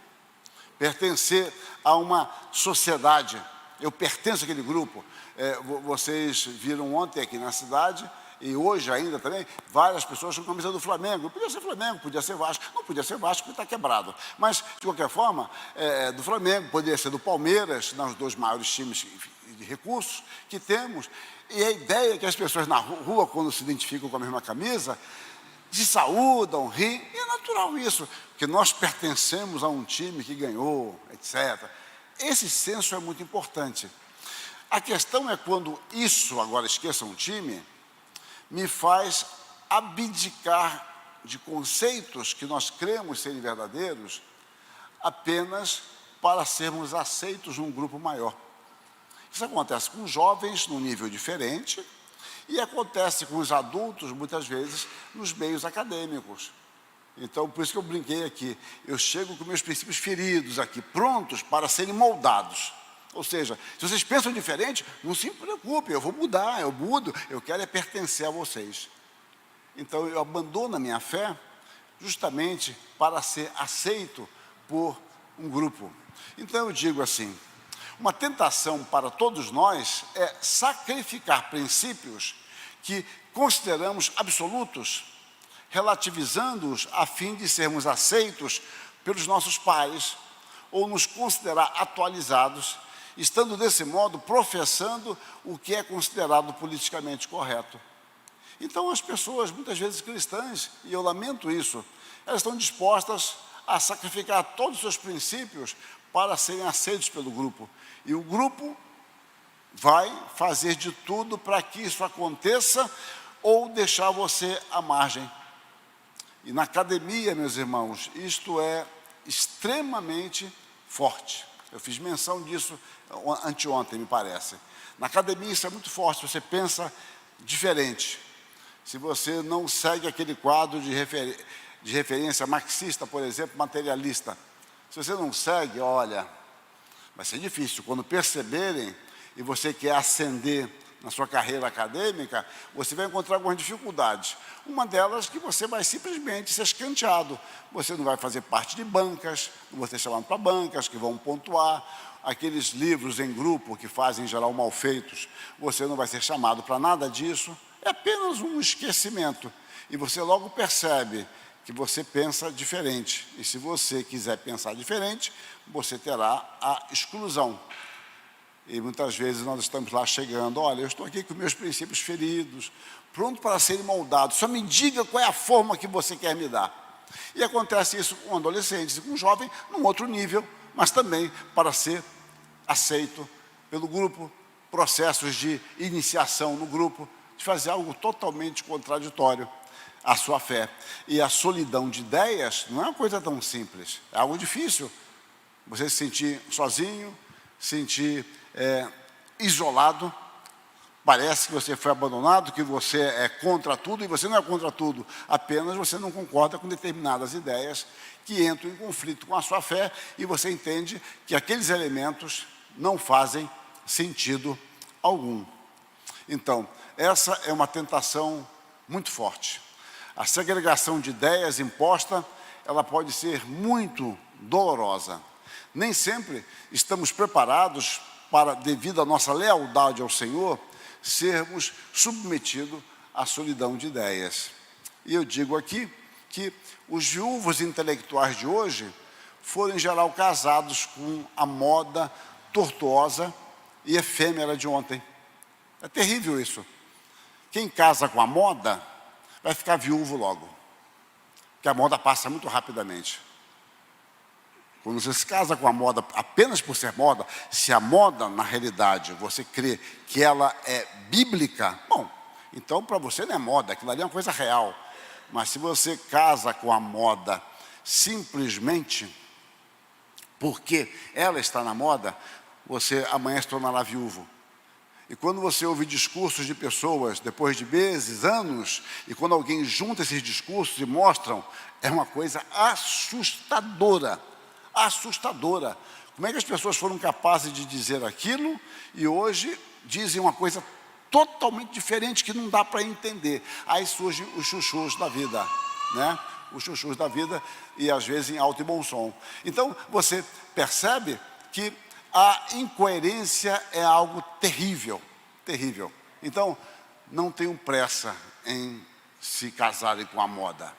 pertencer a uma sociedade. Eu pertenço àquele grupo. Vocês viram ontem aqui na cidade, e hoje ainda também, várias pessoas com a camisa do Flamengo. Podia ser Flamengo, podia ser Vasco. Não podia ser Vasco porque está quebrado. Mas, de qualquer forma, do Flamengo, poderia ser do Palmeiras, os 2 maiores times de recursos que temos. E a ideia é que as pessoas na rua, quando se identificam com a mesma camisa, se saúdam, riem. E é natural isso, porque nós pertencemos a um time que ganhou, etc. Esse senso é muito importante. A questão é quando isso, agora esqueça um time, me faz abdicar de conceitos que nós cremos serem verdadeiros apenas para sermos aceitos num grupo maior. Isso acontece com jovens num nível diferente e acontece com os adultos, muitas vezes, nos meios acadêmicos. Então, por isso que eu brinquei aqui, eu chego com meus princípios feridos aqui, prontos para serem moldados. Ou seja, se vocês pensam diferente, não se preocupem, eu vou mudar, eu mudo, eu quero pertencer a vocês. Então, eu abandono a minha fé justamente para ser aceito por um grupo. Então, eu digo assim, uma tentação para todos nós é sacrificar princípios que consideramos absolutos, relativizando-os a fim de sermos aceitos pelos nossos pais ou nos considerar atualizados, estando desse modo professando o que é considerado politicamente correto. Então as pessoas, muitas vezes cristãs, e eu lamento isso, elas estão dispostas a sacrificar todos os seus princípios para serem aceitos pelo grupo. E o grupo vai fazer de tudo para que isso aconteça ou deixar você à margem. E na academia, meus irmãos, isto é extremamente forte. Eu fiz menção disso anteontem, me parece. Na academia isso é muito forte, você pensa diferente. Se você não segue aquele quadro de referência marxista, por exemplo, materialista, se você não segue, olha, vai ser difícil. Quando perceberem e você quer ascender na sua carreira acadêmica, você vai encontrar algumas dificuldades. Uma delas que você vai simplesmente ser escanteado. Você não vai fazer parte de bancas, não vai ser chamado para bancas que vão pontuar. Aqueles livros em grupo que fazem, em geral, mal feitos, você não vai ser chamado para nada disso. É apenas um esquecimento. E você logo percebe que você pensa diferente. E se você quiser pensar diferente, você terá a exclusão. E muitas vezes nós estamos lá chegando, olha, eu estou aqui com meus princípios feridos, pronto para serem moldados, só me diga qual é a forma que você quer me dar. E acontece isso com adolescentes e com jovens, num outro nível, mas também para ser aceito pelo grupo, processos de iniciação no grupo, de fazer algo totalmente contraditório à sua fé. E a solidão de ideias não é uma coisa tão simples, é algo difícil. Você se sentir sozinho, sentir isolado, parece que você foi abandonado, que você é contra tudo, e você não é contra tudo, apenas você não concorda com determinadas ideias que entram em conflito com a sua fé, e você entende que aqueles elementos não fazem sentido algum. Então, essa é uma tentação muito forte. A segregação de ideias imposta, ela pode ser muito dolorosa. Nem sempre estamos preparados para, devido à nossa lealdade ao Senhor, sermos submetidos à solidão de ideias. E eu digo aqui que os viúvos intelectuais de hoje foram, em geral, casados com a moda tortuosa e efêmera de ontem. É terrível isso. Quem casa com a moda vai ficar viúvo logo, porque a moda passa muito rapidamente. Quando você se casa com a moda apenas por ser moda, se a moda, na realidade, você crê que ela é bíblica, bom, então para você não é moda, aquilo ali é uma coisa real. Mas se você casa com a moda simplesmente porque ela está na moda, você amanhã se tornará viúvo. E quando você ouve discursos de pessoas, depois de meses, anos, e quando alguém junta esses discursos e mostram, é uma coisa assustadora. Assustadora. Como é que as pessoas foram capazes de dizer aquilo e hoje dizem uma coisa totalmente diferente que não dá para entender? Aí surgem os chuchus da vida, né? Os chuchus da vida, e às vezes em alto e bom som. Então, você percebe que a incoerência é algo terrível, terrível. Então, não tenham pressa em se casarem com a moda.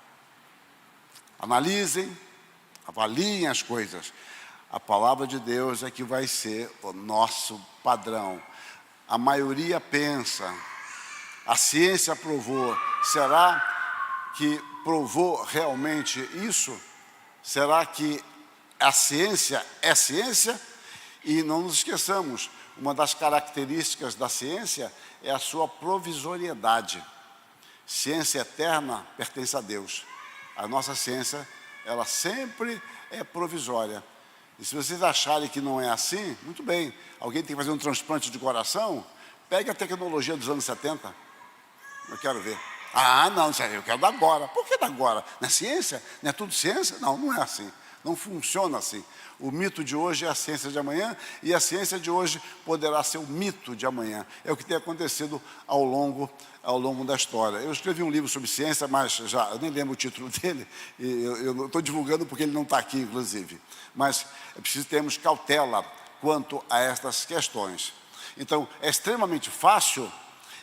Analisem, avaliem as coisas. A palavra de Deus é que vai ser o nosso padrão. A maioria pensa, a ciência provou. Será que provou realmente isso? Será que a ciência é ciência? E não nos esqueçamos, uma das características da ciência é a sua provisoriedade. Ciência eterna pertence a Deus. A nossa ciência, ela sempre é provisória. E se vocês acharem que não é assim, muito bem. Alguém tem que fazer um transplante de coração? Pegue a tecnologia dos anos 70. Eu quero ver. Ah, não, eu quero da agora. Por que da agora? Não é ciência? Não é tudo ciência? Não, não é assim. Não funciona assim. O mito de hoje é a ciência de amanhã, e a ciência de hoje poderá ser o mito de amanhã. É o que tem acontecido ao longo da história. Eu escrevi um livro sobre ciência, mas eu nem lembro o título dele, e eu estou divulgando porque ele não está aqui, inclusive. Mas é preciso termos cautela quanto a estas questões. Então, é extremamente fácil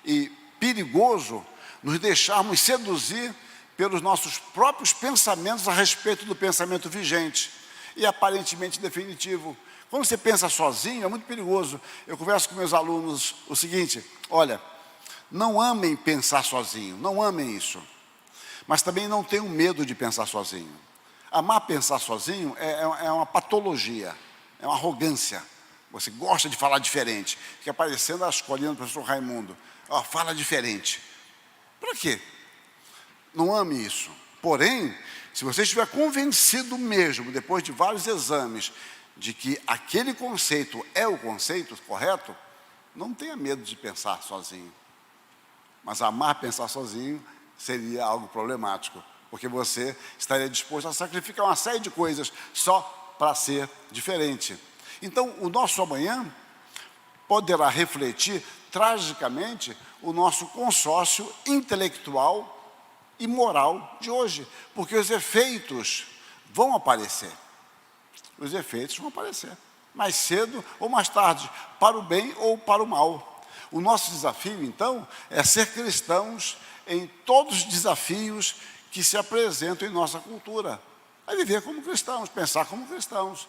e perigoso nos deixarmos seduzir pelos nossos próprios pensamentos a respeito do pensamento vigente e aparentemente definitivo. Quando você pensa sozinho, é muito perigoso. Eu converso com meus alunos o seguinte: olha, não amem pensar sozinho, não amem isso, mas também não tenham medo de pensar sozinho. Amar pensar sozinho é uma patologia, é uma arrogância. Você gosta de falar diferente, fica parecendo a escolinha do professor Raimundo. Ó, fala diferente. Para quê? Não ame isso. Porém, se você estiver convencido mesmo, depois de vários exames, de que aquele conceito é o conceito correto, não tenha medo de pensar sozinho. Mas amar pensar sozinho seria algo problemático, porque você estaria disposto a sacrificar uma série de coisas só para ser diferente. Então, o nosso amanhã poderá refletir tragicamente o nosso consórcio intelectual e moral de hoje, porque os efeitos vão aparecer. Os efeitos vão aparecer, mais cedo ou mais tarde, para o bem ou para o mal. O nosso desafio, então, é ser cristãos em todos os desafios que se apresentam em nossa cultura. É viver como cristãos, pensar como cristãos,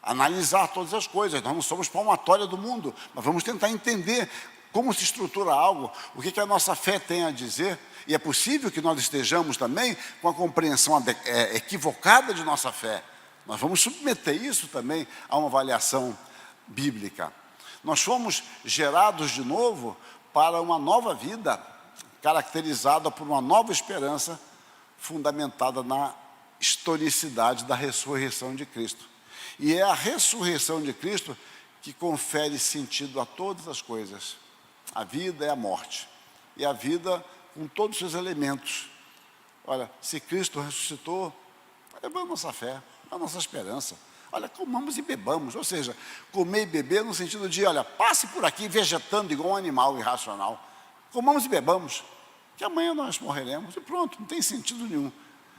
analisar todas as coisas. Nós não somos palmatória do mundo, mas vamos tentar entender como se estrutura algo, o que a nossa fé tem a dizer, e é possível que nós estejamos também com a compreensão equivocada de nossa fé. Nós vamos submeter isso também a uma avaliação bíblica. Nós fomos gerados de novo para uma nova vida, caracterizada por uma nova esperança, fundamentada na historicidade da ressurreição de Cristo. E é a ressurreição de Cristo que confere sentido a todas as coisas. A vida é a morte. E a vida com todos os seus elementos. Olha, se Cristo ressuscitou, é a nossa fé, é a nossa esperança. Olha, comamos e bebamos. Ou seja, comer e beber no sentido de, olha, passe por aqui vegetando igual um animal irracional. Comamos e bebamos, que amanhã nós morreremos. E pronto, não tem sentido nenhum.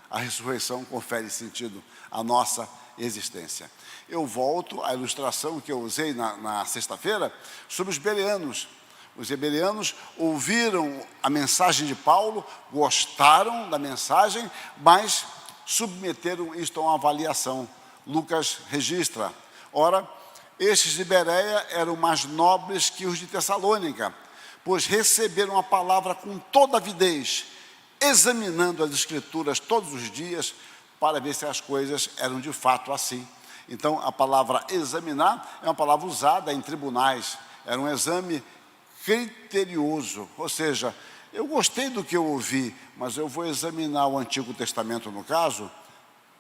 A ressurreição confere sentido à nossa existência. Eu volto à ilustração que eu usei na sexta-feira sobre os bereanos. Os bereanos ouviram a mensagem de Paulo, gostaram da mensagem, mas submeteram isto a uma avaliação. Lucas registra: ora, estes de Bereia eram mais nobres que os de Tessalônica, pois receberam a palavra com toda avidez, examinando as Escrituras todos os dias, para ver se as coisas eram de fato assim. Então, a palavra examinar é uma palavra usada em tribunais, era um exame criterioso, ou seja, eu gostei do que eu ouvi, mas eu vou examinar o Antigo Testamento, no caso,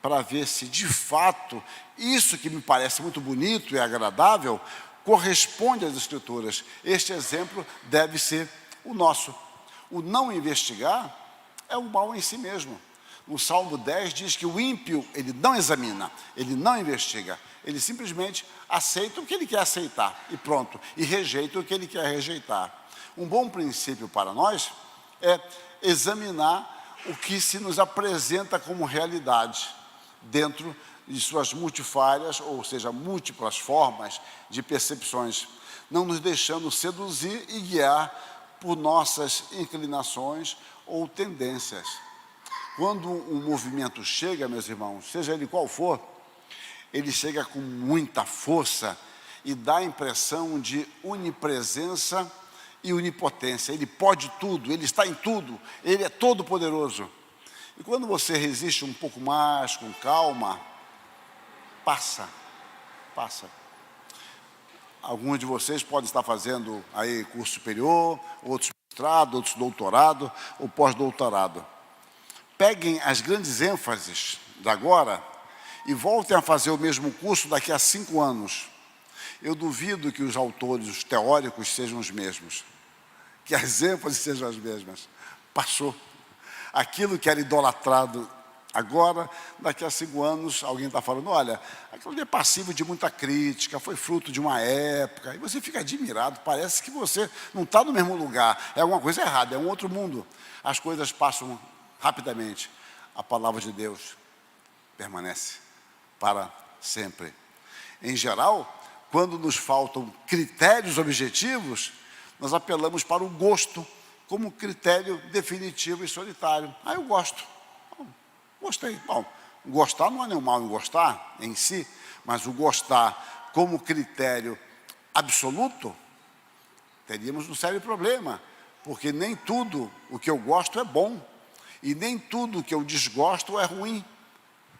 para ver se de fato isso que me parece muito bonito e agradável corresponde às Escrituras. Este exemplo deve ser o nosso. O não investigar é um mal em si mesmo. No Salmo 10 diz que o ímpio, ele não examina, ele não investiga, ele simplesmente aceita o que ele quer aceitar e pronto, e rejeita o que ele quer rejeitar. Um bom princípio para nós é examinar o que se nos apresenta como realidade, dentro de suas multifárias, ou seja, múltiplas formas de percepções, não nos deixando seduzir e guiar por nossas inclinações ou tendências. Quando um movimento chega, meus irmãos, seja ele qual for, ele chega com muita força e dá a impressão de onipresença e onipotência. Ele pode tudo, ele está em tudo, ele é todo poderoso. E quando você resiste um pouco mais, com calma, passa. Alguns de vocês podem estar fazendo aí curso superior, outros mestrado, outros doutorado ou pós-doutorado. Peguem as grandes ênfases de agora e voltem a fazer o mesmo curso daqui a 5 anos. Eu duvido que os autores, os teóricos sejam os mesmos, que as ênfases sejam as mesmas. Passou. Aquilo que era idolatrado agora, daqui a 5 anos, alguém está falando, olha, aquilo é passivo de muita crítica, foi fruto de uma época, e você fica admirado, parece que você não está no mesmo lugar, é alguma coisa errada, é um outro mundo. As coisas passam rapidamente. A palavra de Deus permanece para sempre. Em geral, quando nos faltam critérios objetivos, nós apelamos para o gosto como critério definitivo e solitário. Eu gosto. Bom, gostei. Bom, gostar não é nenhum mal em gostar em si, mas o gostar como critério absoluto, teríamos um sério problema, porque nem tudo o que eu gosto é bom, e nem tudo o que eu desgosto é ruim.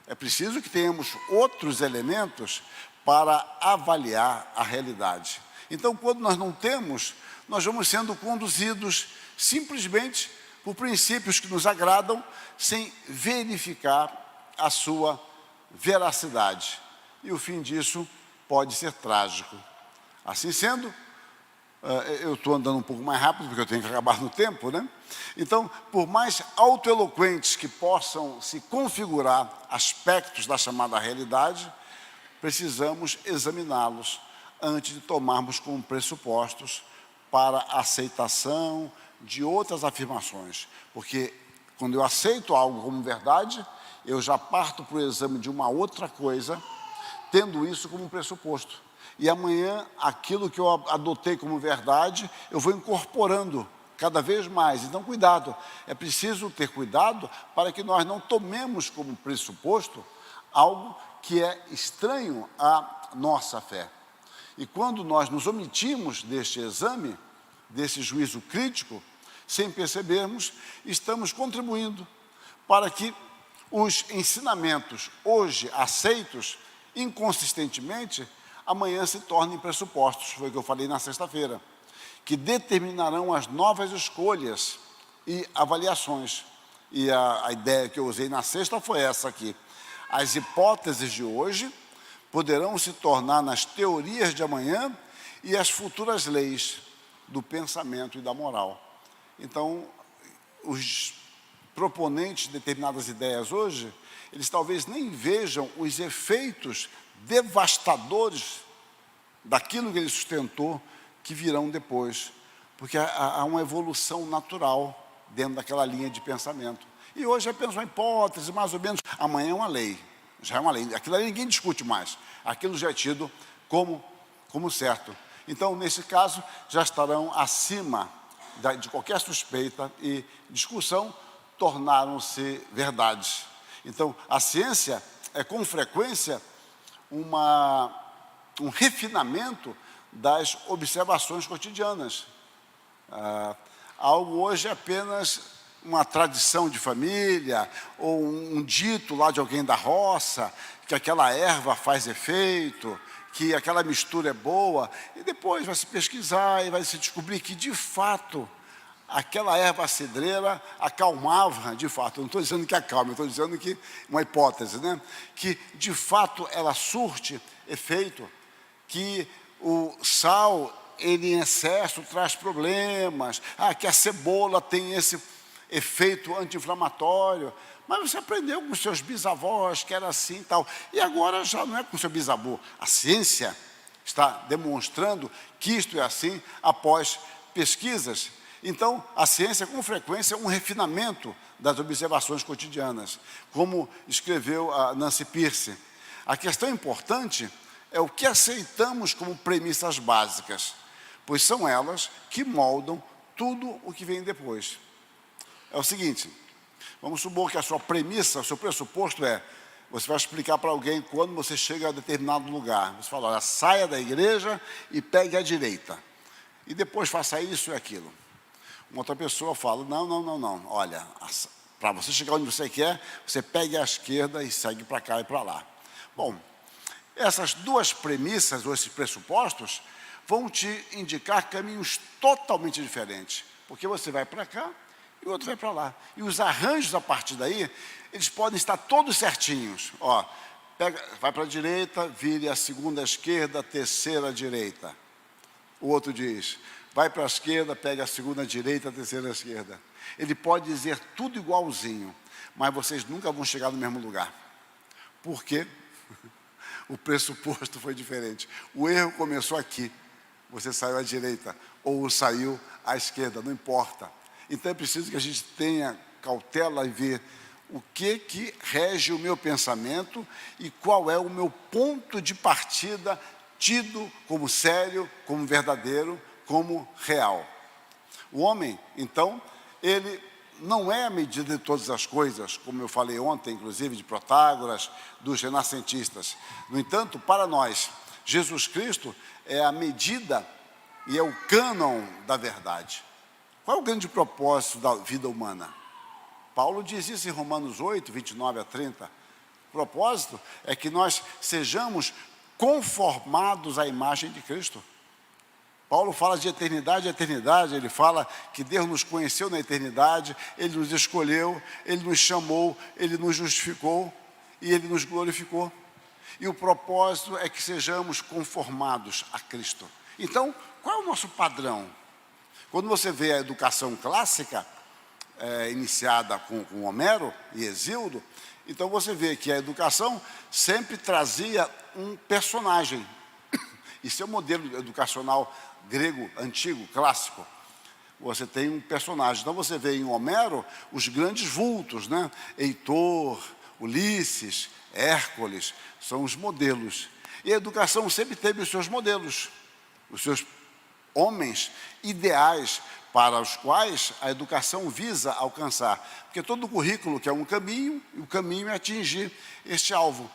É preciso que tenhamos outros elementos para avaliar a realidade. Então, quando nós não temos, nós vamos sendo conduzidos simplesmente por princípios que nos agradam, sem verificar a sua veracidade. E o fim disso pode ser trágico. Assim sendo, eu estou andando um pouco mais rápido, porque eu tenho que acabar no tempo, né? Então, por mais autoeloquentes que possam se configurar aspectos da chamada realidade, precisamos examiná-los antes de tomarmos como pressupostos para a aceitação de outras afirmações. Porque quando eu aceito algo como verdade, eu já parto para o exame de uma outra coisa, tendo isso como pressuposto. E amanhã, aquilo que eu adotei como verdade, eu vou incorporando cada vez mais. Então, cuidado. É preciso ter cuidado para que nós não tomemos como pressuposto algo que é estranho à nossa fé. E quando nós nos omitimos deste exame, desse juízo crítico, sem percebermos, estamos contribuindo para que os ensinamentos hoje aceitos inconsistentemente, amanhã se tornem pressupostos, foi o que eu falei na sexta-feira, que determinarão as novas escolhas e avaliações. E a ideia que eu usei na sexta foi essa aqui. As hipóteses de hoje poderão se tornar nas teorias de amanhã e as futuras leis do pensamento e da moral. Então, os proponentes de determinadas ideias hoje, eles talvez nem vejam os efeitos devastadores daquilo que ele sustentou, que virão depois, porque há uma evolução natural dentro daquela linha de pensamento. E hoje é apenas uma hipótese, mais ou menos, amanhã é uma lei, já é uma lei, aquilo ali ninguém discute mais, aquilo já é tido como certo. Então, nesse caso, já estarão acima de qualquer suspeita e discussão, tornaram-se verdades. Então, a ciência é com frequência um refinamento das observações cotidianas. Algo hoje é apenas uma tradição de família, ou um dito lá de alguém da roça, que aquela erva faz efeito, que aquela mistura é boa, e depois vai se pesquisar e vai se descobrir que, de fato, aquela erva cidreira acalmava, de fato, eu não estou dizendo que acalma, eu estou dizendo que, uma hipótese, né? Que, de fato, ela surte efeito, que o sal, ele em excesso traz problemas, que a cebola tem esse efeito anti-inflamatório, mas você aprendeu com seus bisavós que era assim e tal, e agora já não é com seu bisavô, a ciência está demonstrando que isto é assim após pesquisas. Então, a ciência, com frequência, é um refinamento das observações cotidianas, como escreveu a Nancy Pearce. A questão importante é o que aceitamos como premissas básicas, pois são elas que moldam tudo o que vem depois. É o seguinte, vamos supor que a sua premissa, o seu pressuposto é, você vai explicar para alguém quando você chega a determinado lugar. Você fala, olha, saia da igreja e pegue a direita. E depois faça isso e aquilo. Uma outra pessoa fala, não, olha, para você chegar onde você quer, você pegue a esquerda e segue para cá e para lá. Bom, essas duas premissas, ou esses pressupostos, vão te indicar caminhos totalmente diferentes, porque você vai para cá e o outro vai para lá. E os arranjos a partir daí, eles podem estar todos certinhos. Ó, vai para a direita, vire a segunda à esquerda, a terceira à direita. O outro diz, vai para a esquerda, pega a segunda à direita, a terceira à esquerda. Ele pode dizer tudo igualzinho, mas vocês nunca vão chegar no mesmo lugar. Por quê? O pressuposto foi diferente. O erro começou aqui. Você saiu à direita ou saiu à esquerda, não importa. Então é preciso que a gente tenha cautela e ver o que rege o meu pensamento e qual é o meu ponto de partida tido como sério, como verdadeiro, como real. O homem, então, ele não é a medida de todas as coisas, como eu falei ontem, inclusive, de Protágoras, dos renascentistas. No entanto, para nós, Jesus Cristo é a medida e é o cânon da verdade. Qual é o grande propósito da vida humana? Paulo diz isso em Romanos 8, 29 a 30. O propósito é que nós sejamos conformados à imagem de Cristo. Paulo fala de eternidade, ele fala que Deus nos conheceu na eternidade, Ele nos escolheu, Ele nos chamou, Ele nos justificou e Ele nos glorificou. E o propósito é que sejamos conformados a Cristo. Então, qual é o nosso padrão? Quando você vê a educação clássica, iniciada com Homero e Hesíodo, então você vê que a educação sempre trazia um personagem. Isso é o modelo educacional grego, antigo, clássico. Você tem um personagem. Então você vê em Homero os grandes vultos, né? Heitor, Ulisses, Hércules, são os modelos. E a educação sempre teve os seus modelos, os seus homens ideais para os quais a educação visa alcançar. Porque todo currículo quer um caminho, e o caminho é atingir este alvo.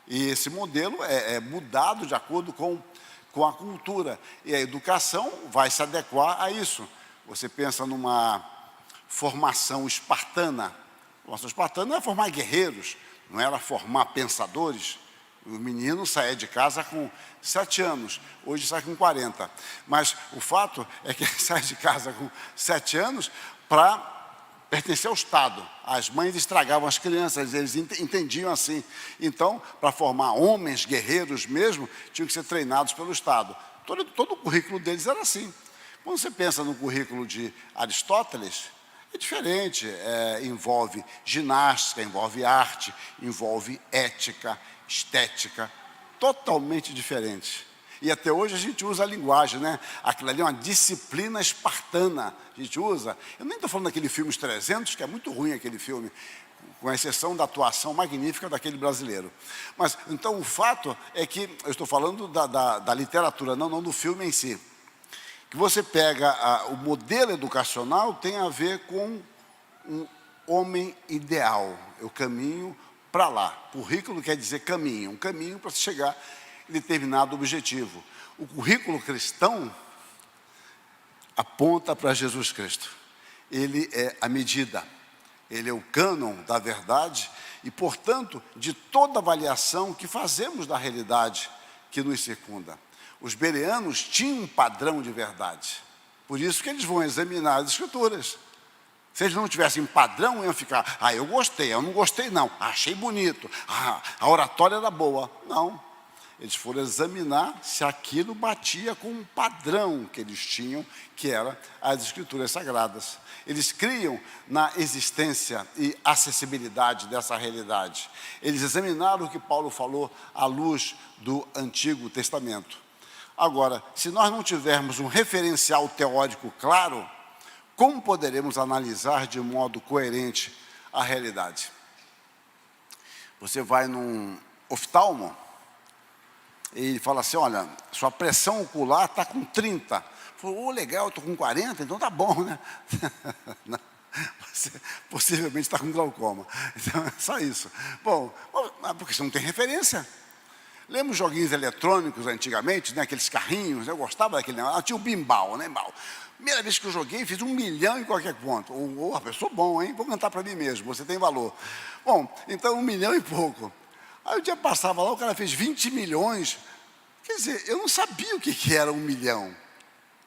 E esse modelo é mudado de acordo com com a cultura. E a educação vai se adequar a isso. Você pensa numa formação espartana. A formação espartana não era formar guerreiros, não era formar pensadores. O menino saía de casa com 7 anos, hoje sai com 40. Mas o fato é que ele sai de casa com 7 anos para pertencer ao Estado. As mães estragavam as crianças, eles entendiam assim. Então, para formar homens guerreiros mesmo, tinham que ser treinados pelo Estado. Todo o currículo deles era assim. Quando você pensa no currículo de Aristóteles, é diferente. Envolve ginástica, envolve arte, envolve ética, estética, totalmente diferente. E até hoje a gente usa a linguagem, né? Aquilo ali é uma disciplina espartana. A gente usa. Eu nem estou falando daquele filme Os 300, que é muito ruim aquele filme, com exceção da atuação magnífica daquele brasileiro. Mas, então, o fato é que, eu estou falando da literatura, não do filme em si. Que você pega o modelo educacional tem a ver com um homem ideal. Eu caminho para lá. Currículo quer dizer caminho, um caminho para se chegar a determinado objetivo. O currículo cristão aponta para Jesus Cristo. Ele é a medida, ele é o cânon da verdade e, portanto, de toda avaliação que fazemos da realidade que nos circunda. Os bereanos tinham um padrão de verdade, por isso que eles vão examinar as Escrituras. Se eles não tivessem padrão, iam ficar, eu gostei, eu não gostei não, achei bonito, a oratória era boa. Não, eles foram examinar se aquilo batia com um padrão que eles tinham, que era as Escrituras Sagradas. Eles criam na existência e acessibilidade dessa realidade. Eles examinaram o que Paulo falou à luz do Antigo Testamento. Agora, se nós não tivermos um referencial teórico claro, como poderemos analisar de modo coerente a realidade? Você vai num oftalmo e ele fala assim, olha, sua pressão ocular está com 30. Falou, legal, eu estou com 40, então tá bom, né? Não, você possivelmente está com glaucoma. Então, é só isso. Bom, porque você não tem referência. Lembra os joguinhos eletrônicos antigamente, né? Aqueles carrinhos, eu gostava daquele negócio. Tinha o bimbal, né? Primeira vez que eu joguei, fiz 1 milhão em qualquer ponto. Sou bom, hein? Vou cantar para mim mesmo, você tem valor. Bom, então 1 milhão e pouco. Aí o dia passava lá, o cara fez 20 milhões. Quer dizer, eu não sabia o que era 1 milhão.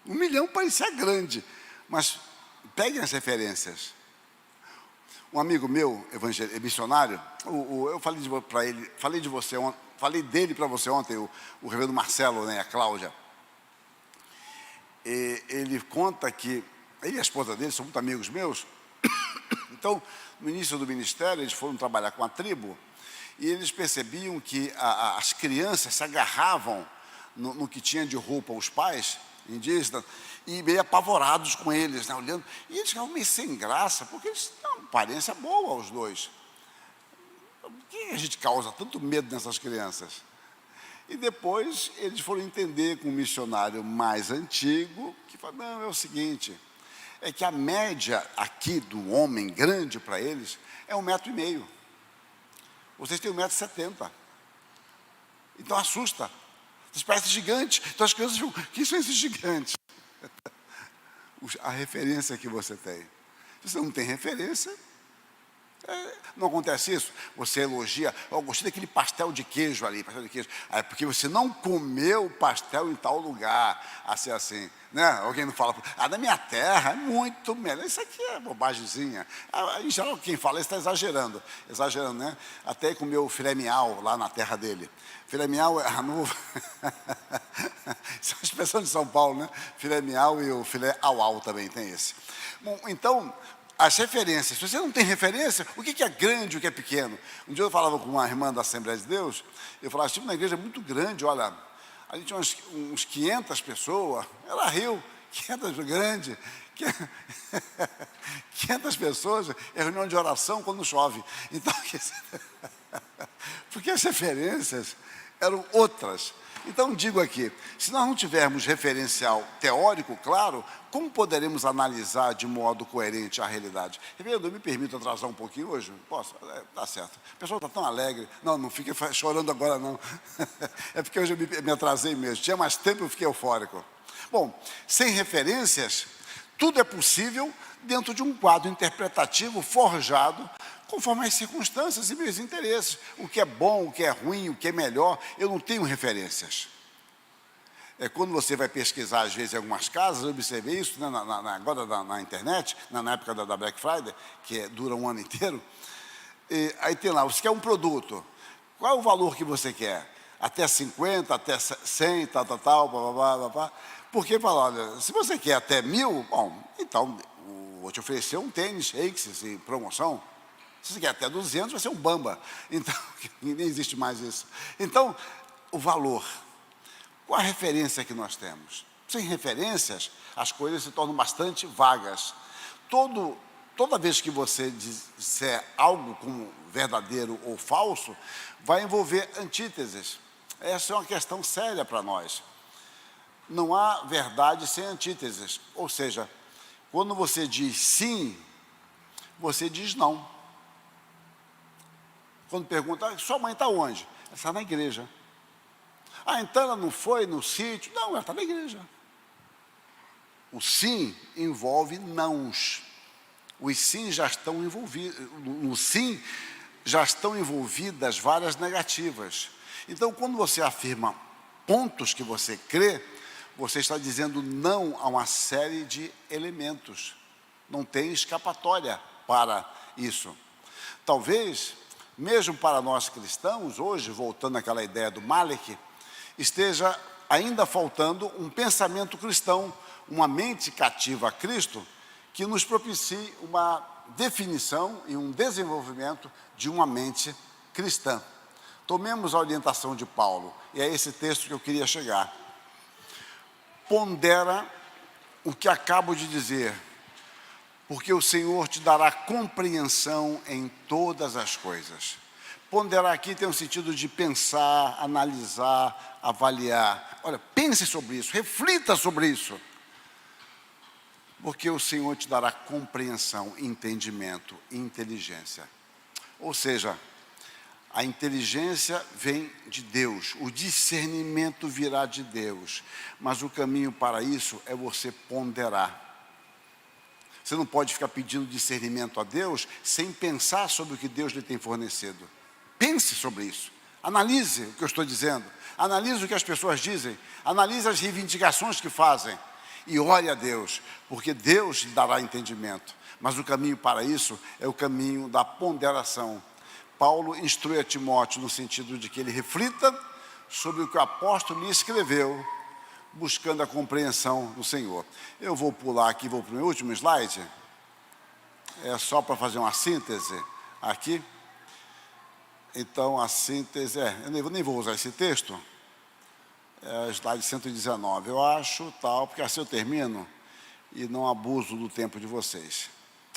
1 milhão parecia grande, mas peguem as referências. Um amigo meu, missionário, eu falei dele para você ontem, o reverendo Marcelo, né, a Cláudia. E ele conta que ele e a esposa dele são muito amigos meus. Então, no início do ministério, eles foram trabalhar com a tribo e eles percebiam que as crianças se agarravam no que tinha de roupa os pais indígenas e meio apavorados com eles, né, olhando. E eles ficavam meio sem graça, porque eles têm uma aparência boa aos dois. Por que a gente causa tanto medo nessas crianças? E depois eles foram entender com um missionário mais antigo, que falou, não, é o seguinte, é que a média aqui do homem grande para eles é 1,5 metro. Vocês têm 1,70 m. Então assusta. Vocês parecem gigantes. Então as crianças ficam, quem são esses gigantes? A referência que você tem. Se você não tem referência, não acontece isso? Você elogia, eu gostei daquele pastel de queijo ali, é porque você não comeu pastel em tal lugar, assim, né? Alguém não fala, na minha terra é muito melhor, isso aqui é bobagemzinha. Em geral, quem fala isso está exagerando, né? Até comeu filé mignon lá na terra dele. Filé mignon é a novo. Isso é uma expressão de São Paulo, né? Filé mignon e o filé au-au também tem esse. Bom, então, as referências, se você não tem referência, o que é grande e o que é pequeno? Um dia eu falava com uma irmã da Assembleia de Deus, eu falava, estive na igreja muito grande, olha, a gente tinha uns 500 pessoas, ela riu, 500 grande, 500 pessoas, é reunião de oração quando chove. Então, porque as referências eram outras. Então, digo aqui, se nós não tivermos referencial teórico claro, como poderemos analisar de modo coerente a realidade? Reverendo, eu me permito atrasar um pouquinho hoje? Posso? Tá certo. O pessoal está tão alegre. Não, não fique chorando agora, não. É porque hoje eu me atrasei mesmo. Tinha mais tempo, eu fiquei eufórico. Bom, sem referências, tudo é possível dentro de um quadro interpretativo forjado conforme as circunstâncias e meus interesses. O que é bom, o que é ruim, o que é melhor, eu não tenho referências. Quando você vai pesquisar, às vezes, em algumas casas, eu observei isso, né, agora na internet, na época da Black Friday, que dura um ano inteiro, aí tem lá, você quer um produto, qual é o valor que você quer? Até 50, até 100, tal, porque fala, olha, se você quer até 1.000, bom, então, vou te oferecer um tênis Shakes em promoção. Se você quer até 200, vai ser um Bamba. Então, nem existe mais isso. Então, o valor. Qual a referência que nós temos? Sem referências, as coisas se tornam bastante vagas. Toda vez que você disser algo como verdadeiro ou falso, vai envolver antíteses. Essa é uma questão séria para nós. Não há verdade sem antíteses. Ou seja, quando você diz sim, você diz não. Quando pergunta, sua mãe está onde? Ela está na igreja. Então ela não foi no sítio? Não, ela está na igreja. O sim envolve nãos. Os sim já estão envolvidos. No sim já estão envolvidas várias negativas. Então, quando você afirma pontos que você crê, você está dizendo não a uma série de elementos. Não tem escapatória para isso. Talvez, mesmo para nós cristãos, hoje, voltando àquela ideia do Malek, esteja ainda faltando um pensamento cristão, uma mente cativa a Cristo, que nos propicie uma definição e um desenvolvimento de uma mente cristã. Tomemos a orientação de Paulo, e é esse texto que eu queria chegar. Pondera o que acabo de dizer, porque o Senhor te dará compreensão em todas as coisas. Ponderar aqui tem o sentido de pensar, analisar, avaliar. Olha, pense sobre isso, reflita sobre isso. Porque o Senhor te dará compreensão, entendimento, inteligência. Ou seja, a inteligência vem de Deus, o discernimento virá de Deus, mas o caminho para isso é você ponderar. Você não pode ficar pedindo discernimento a Deus sem pensar sobre o que Deus lhe tem fornecido. Pense sobre isso, analise o que eu estou dizendo, analise o que as pessoas dizem, analise as reivindicações que fazem e ore a Deus, porque Deus lhe dará entendimento, mas o caminho para isso é o caminho da ponderação. Paulo instrui a Timóteo no sentido de que ele reflita sobre o que o apóstolo lhe escreveu, buscando a compreensão do Senhor. Eu vou pular aqui, vou para o meu último slide, é só para fazer uma síntese aqui. Então, a síntese eu nem vou usar esse texto, é slide 119, eu acho, tal, porque assim eu termino e não abuso do tempo de vocês.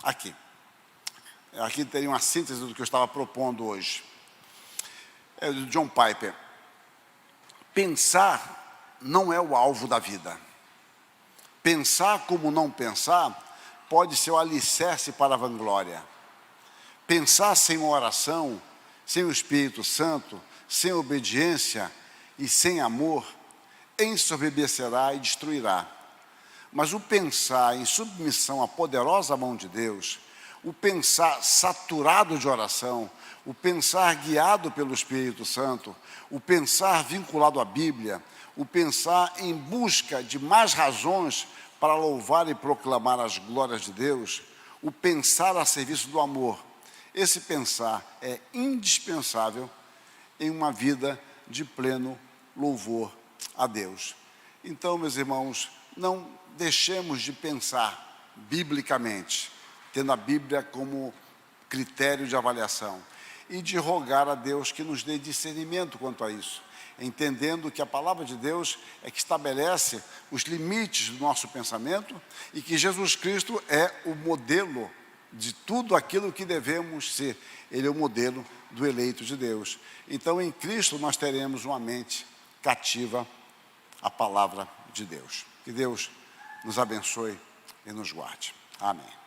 Aqui teria uma síntese do que eu estava propondo hoje. É do John Piper. Pensar não é o alvo da vida. Pensar como não pensar pode ser o alicerce para a vanglória. Pensar sem uma oração, sem o Espírito Santo, sem obediência e sem amor, ensoberbecerá e destruirá. Mas o pensar em submissão à poderosa mão de Deus, o pensar saturado de oração, o pensar guiado pelo Espírito Santo, o pensar vinculado à Bíblia, o pensar em busca de mais razões para louvar e proclamar as glórias de Deus, o pensar a serviço do amor. Esse pensar é indispensável em uma vida de pleno louvor a Deus. Então, meus irmãos, não deixemos de pensar biblicamente, tendo a Bíblia como critério de avaliação, e de rogar a Deus que nos dê discernimento quanto a isso, entendendo que a palavra de Deus é que estabelece os limites do nosso pensamento e que Jesus Cristo é o modelo de tudo aquilo que devemos ser. Ele é o modelo do eleito de Deus. Então, em Cristo, nós teremos uma mente cativa a palavra de Deus. Que Deus nos abençoe e nos guarde. Amém.